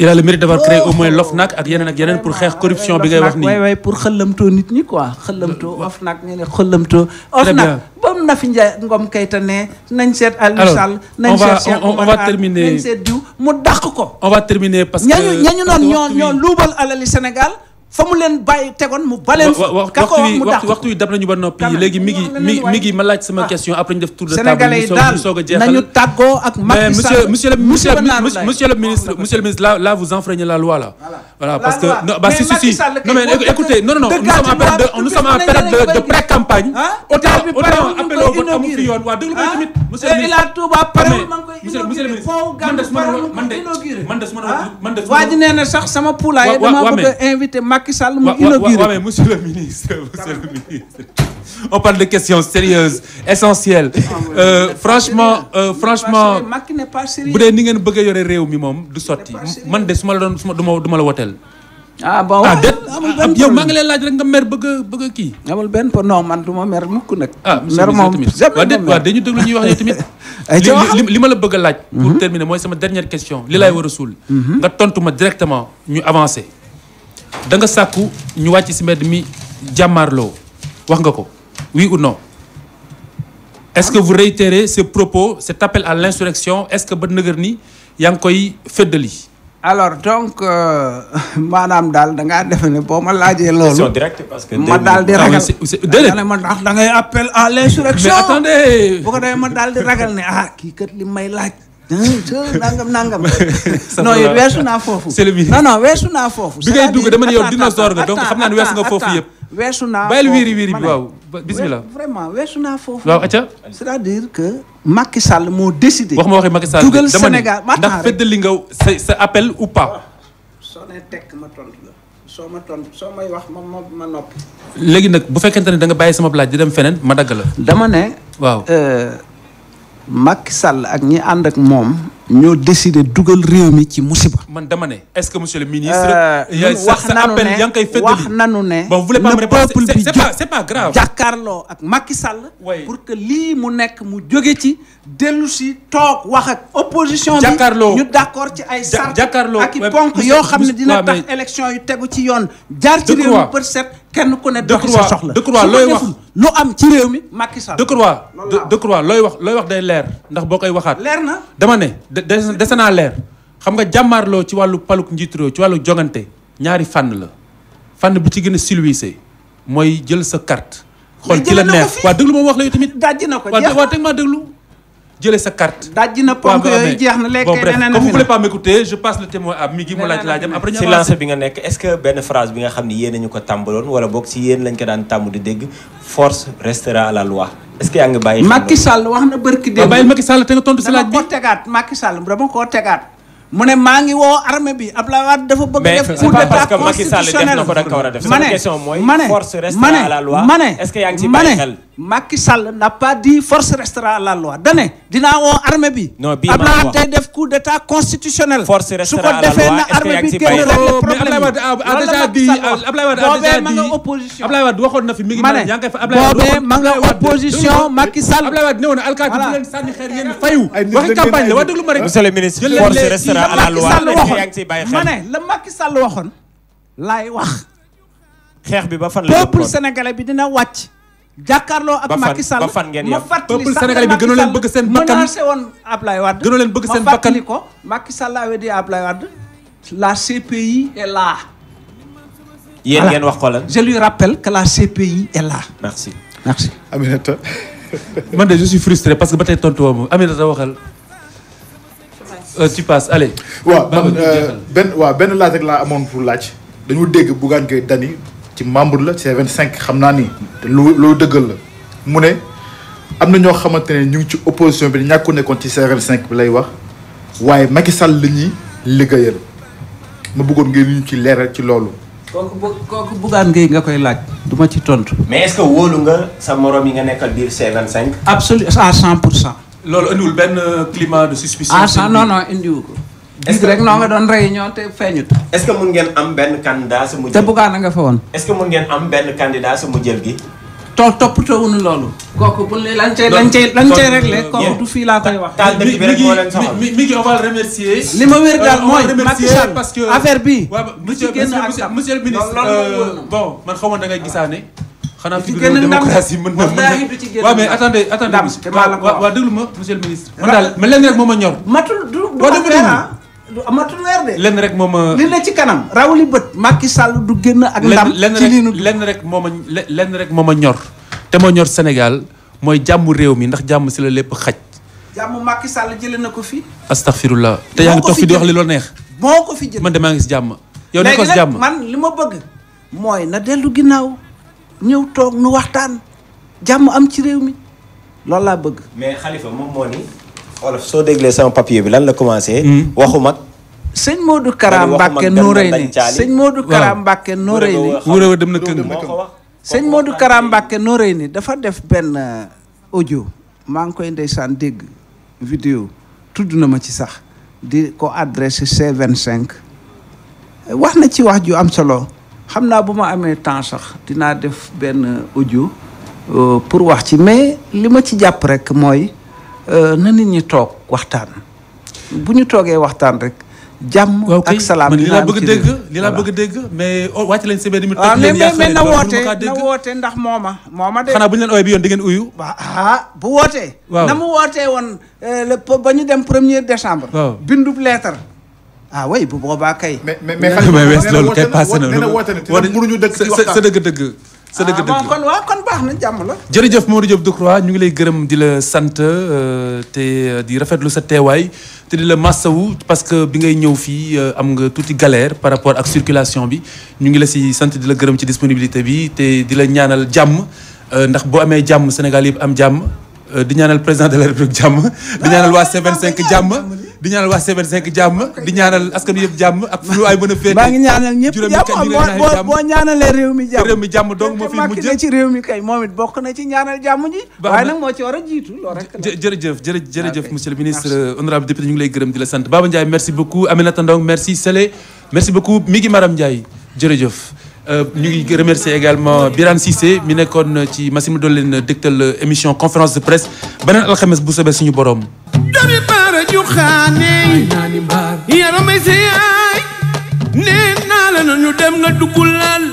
Speaker 2: il a le mérite d'avoir créé au moins l'OFNAC ak yeneen pour xeex corruption bi ngay wax nii.
Speaker 4: waay pour xëllamtoo nit ñi quoi xëllamtoo OFNAC ñu ne xëllamtoo. OFNAC ba mu na fi Ndiaye Ngom Keïta ne nañ seet Aliou Sall. nañ seet Cheikh
Speaker 2: on va terminer
Speaker 4: nañ seet diw mu dàq ko.
Speaker 2: on va terminer parce que
Speaker 4: ñañu noonu ñoo luubal alali Sénégal fa mu leen bàyyi tegoon mu baleen ka ko wax mu dàq
Speaker 2: waxtu wi dab nañu ba noppi léegi mi ngi ma laaj sama question après ñu def tour de table
Speaker 4: sénégalais yi daal nañu tàggoo ak Macky Sall
Speaker 2: monsieur le ministre là vous enfreignez la loi là voilà parce que si non mais écoutez non nous sommes en période de pré-campagne autant appel au vote amu fi yoon waa déglu ma tamit monsieur le ministre
Speaker 4: Ila Touba parewul
Speaker 2: monsieur le ministre man de
Speaker 4: waa ji nee na sax sama poulailler dama bëgg a invité Macky Sall mu inauguré.
Speaker 2: Ouais, mais monsieur le ministre, on parle de questions sérieuses, essentielles. Franchement,
Speaker 4: Macky n'est pas sérieux.
Speaker 2: bu dee ni ngeen bëgg a yore réew mi moom du sotti man de su ma la doon du ma la woteel.
Speaker 4: ah bon
Speaker 2: amul benn yow maa ngi lay laaj rek nga mer bëgg a kii.
Speaker 4: amul benn non man du ma mer mukk nag.
Speaker 2: monsieur le ministre tamit waaw dañu déglu ñuy wax yow tamit. li ma la bëgg a laaj. pour terminer mooy sama dernière question li laay war a suul. nga tontu ma directement ñu avancer. da nga sàkku ñu wàcc ci mbedd mi jàmmaarloo wax nga ko oui ou non est-ce que vous réitérez ce propos cet appel à l'insurrection est-ce que ba nëgër ni yaa ngi koy feddali.
Speaker 4: alors donc maanaam daal da ngaa defe ne boo ma laajee loolu.
Speaker 6: question directe parce que
Speaker 4: ma daal di ragal
Speaker 2: déedéet
Speaker 4: ma ndax da ngay appel à l'insurrection.
Speaker 2: mais attendez.
Speaker 4: bu ko defee ma daal di ragal ne kii kat li may laaj. nangam. non yow weesu naa foofu.
Speaker 2: c'est le ministre
Speaker 4: non weesu naa foofu.
Speaker 2: bi ngay dugg dama ne yow dinosaure nga donc xam naa ne weesu nga foofu yëpp.
Speaker 4: weesu naa
Speaker 2: bàyyil wiiri bi waaw bismillah.
Speaker 4: vraiment weesu naa foofu.
Speaker 2: waaw acca.
Speaker 4: c'est-à-dire que Macky Sall moo décidé.
Speaker 2: wax ma waxee Macky Sall
Speaker 4: dugal Sénégal
Speaker 2: ndax feddali nga sa appel ou pas.
Speaker 4: soo nee tekk ma tontu la soo may wax ma noppi.
Speaker 2: léegi nag bu fekkente ne da nga bàyyi sama laaj di dem feneen ma dagg la.
Speaker 4: dama ne.
Speaker 2: waaw.
Speaker 4: Macky Sall ak ñi ànd ak moom ñoo décidé dugal réew mi ci musiba.
Speaker 2: man dama ne est-ce que monsieur le ministre.
Speaker 4: wax nanu ne
Speaker 2: bon vous voulez pas me répondre c'est pas grave.
Speaker 4: jàkkaarloo ak Macky Sall. pour que lii mu nekk mu jóge ci dellu si toog wax ak opposition bi.
Speaker 2: jàkkaarloo
Speaker 4: ñu d'accord ci ay sart
Speaker 2: jàkkaarloo
Speaker 4: ak i ponk yoo xam ne dina tax élection yu tegu ci yoon. jaar ci réew mi pour set kenn ku ne doxi sa soxla.
Speaker 2: Decroix looy wax
Speaker 4: lu am ci réew mi Macky Sall.
Speaker 2: Decroix looy wax day leer ndax boo koy waxaat.
Speaker 4: leer na
Speaker 2: dama ne dese naa leer xam nga jàmmaarloo ci wàllu paluk njiitu réew ci wàllu jongante ñaari fànn la fànn bi ci gën a silwiise mooy jël sa carte. xool ci la neex waaw déglu moom wax la yow tamit.
Speaker 4: dajji na ko jeex
Speaker 2: waaw teg maa déglu jëlee sa carte.
Speaker 4: dajji na ponk yooyu jeex na léegi
Speaker 2: bon bref comme vous voulez pas m'écouter je passe le témoin à Migui mu laaj laajam après ñu
Speaker 6: si lancé bi nga nekk est-ce que benn phrase bi nga xam ni yéen nañu ko tàmbaloon wala boog si yéen lañ ko daan tàmm di dégg force restera à la loi est-ce que yaa ngi bàyyi.
Speaker 4: Macky Sall wax na barki démb.
Speaker 2: bàyyil Macky Sall te nga tontu si laaj bi
Speaker 4: dama ko tegaat Macky Sall dama koo tegaat. mu ne maa ngi woo armée bi Abdoulaye Wade dafa bëgg a def coup d'état constitutionnel.
Speaker 6: Macky Sall def na ko da nga ko war a def. sama question mooy force restera à la loi est-ce que yaa ngi ci bàyyi xel.
Speaker 4: Macky Sall n'a pas dit force restera à la loi dane dinaa woo armée bi.
Speaker 6: non bii
Speaker 4: Abdoulaye Wade day def coup d'état constitutionnel.
Speaker 6: force restera à la loi est-ce que yaa ngi ci bàyyi xel.
Speaker 2: mais Abdoulaye Wade a déjà dit Abdoulaye Wade waxoon na fi mi ngi mel yaa ngi koy fa
Speaker 4: boobee ma nga opposition Macky Sall.
Speaker 2: Abdoulaye Wade newoon na alkaati bu leen sànni xeer yéen fayu. waxi campagne la waa déglu ma rek.
Speaker 6: monsieur le ministre force restera à la loi est-ce que yaa ngi ciy bàyyi xel.
Speaker 4: ma ne la Macky Sall waxoon laay wax.
Speaker 6: xeex bi ba fan la
Speaker 4: peuple sénégalais bi dina wàcc. jàkkaarloo ak Macky Sall
Speaker 6: ba fan ngeen yem.
Speaker 4: ma fàttali
Speaker 2: peuple sénégalais bi gënoo leen bëgg seen bakkan
Speaker 4: menacé woon Ablaye Wade.
Speaker 2: gënoo leen bëgg seen
Speaker 4: ma
Speaker 2: bakkan
Speaker 4: fàttali ko Macky Sall avait dit Ablaye Wade la CPI est là.
Speaker 6: yéen ngeen wax ko lan.
Speaker 4: je lui rappelle que la CPI est là.
Speaker 6: merci.
Speaker 4: merci.
Speaker 3: Aminata.
Speaker 2: man de je suis frustré parce que ba tey tontu woo ma Aminata waxal. tu passes allez.
Speaker 3: benn laaj rek laa amoon pour laaj. dañu dégg Bougane Gueye Dany ci membre la C25 xam naa ni lu dëggal la mu ne am na ñoo xamante ne ñu ngi ci opposition bi ñàkku nekkoon ci C25 bi lay wax waaye Macky Sall la ñuy liggéeyal ma bëggoon ngeen ñu ci leeral ci loolu.
Speaker 4: kooku Bougane Gueye nga koy laaj du ma ci tontu.
Speaker 6: mais est-ce que wóolu nga sa morom yi nga nekkal biir C25.
Speaker 4: absolument à 100%.
Speaker 2: loolu indiwul benn climat de suspicion.
Speaker 4: non indiwu ko. est-ce que rek noo nga doon réunion te feeñut.
Speaker 6: est-ce que mun ngeen am benn candidat sa mu
Speaker 4: te Bougane nga fa woon.
Speaker 6: est-ce que mun ngeen am benn candidat sa mu jël gi.
Speaker 4: toppatoo wuñu loolu. kooku bu ne lañ cay réglé. kooku du fii laa koy wax.
Speaker 6: taal dëkk bi rek moo leen soxal
Speaker 2: mi on va le remercier.
Speaker 4: li ma wér daal mooy Macky Sall
Speaker 2: parce que
Speaker 4: affaire bi.
Speaker 2: monsieur le ministre bon man xaw ma da ngay gisaane. xanaa fi
Speaker 4: génn
Speaker 2: démocratie mën na waaw mais attendez waaw déglu ma monsieur le ministre. man daal ma leen rek moo ma ñor.
Speaker 4: matul du du amatul weer de.
Speaker 2: lenn rek moom
Speaker 4: li na ci kanam raw li bët Macky Sall du génn ak ndam. ci li nu
Speaker 2: lenn rek moo ma ñor te moo ñor Sénégal mooy jàmm réew mi ndax jàmm si la lépp xaj.
Speaker 4: jàmm Macky Sall jëlee na ko fi.
Speaker 2: astaghfirullah te yaa ngi toog fi di wax li loo neex.
Speaker 4: moo ko fi jëlee
Speaker 2: man de maa ngi si jàmm. yow nekkoo si jàmm
Speaker 4: léegi nag man li ma bëgg mooy na dellu ginnaaw ñëw toog nu waxtaan jàmm am ci réew mi loolu laa bëgg.
Speaker 6: mais Khalifa moom moo ni. wolof soo déglee sama papier bi lan la commencé. waxu mag.
Speaker 4: sëñ Modou Kara Mbacké Noreyni sëñ Modou Kara Mbacké Noreyni.
Speaker 2: wurewa dem na këng.
Speaker 4: sëñ Modou Kara Mbacké Noreyni dafa def benn audio maa ngi koy ndeysaan dégg vidéo tudd na ma ci sax di ko adressé C25 wax na ci wax ju am solo xam naa bu ma amee temps sax dinaa def benn audio pour wax ci mais li ma ci jàpp rek mooy na nit ñi toog waxtaan bu ñu toogee waxtaan rek jàmm ak salaam
Speaker 2: li laa bëgg a dégg li laa bëgg a dégg mais wàcc leen si benn mi toj leen
Speaker 4: mais na woote ndax mooma de
Speaker 2: xanaa bu ñu leen ooyee bi yoon di ngeen uyu
Speaker 4: bu wootee na mu wootee woon ba ñu dem 1er décembre bindub lettre oui bu boobaa kay
Speaker 3: mais
Speaker 2: wees loolu kay passé na
Speaker 3: mënuñu dëkk ci waxtaan
Speaker 2: sa dëgg-dëgg sa dëgg-dëgg
Speaker 4: kon baax na jàmm la
Speaker 2: jërëjëf Mamadou Diop Decroix ñu ngi lay gërëm di la sant te di rafetlu sa teewaay te di la massawu parce que bi ngay ñëw fii am nga tuuti galère par rapport ak circulation bi ñu ngi la si sant di la gërëm ci disponibilité bi te di la ñaanal jàmm ndax boo amee jàmm Sénégal yëpp am jàmm di ñaanal président de la République jàmm di ñaanal waa C25 jàmm di ñaanal waa C25 jàmm di ñaanal askan wi yëpp jàmm ak fu ay mën a féete
Speaker 4: maa ngi ñaanal ñëpp jàmm boo ñaanalee réew mi jàmm
Speaker 2: donc moo fi mujj
Speaker 4: ci réew mi kay moom it bokk na ci ñaanal jàmm ji waaye nag moo ci war a jiitu loolu rek
Speaker 2: jërëjëf monsieur le ministre honorable député ñu ngi lay gërëm di la sant Baba Ndiaye merci beaucoup Aminata Ndong merci Sélé merci beaucoup Migui Maram Ndiaye jërëjëf ñu ngi remercier également Birane Cissé mi nekkoon ci machine bi doon leen dégtal émission conférence de presse beneen alxames bu sobee suñu borom
Speaker 1: dami baara ju xaane yaramay si yaay nee naa la na ñu dem nga duggulal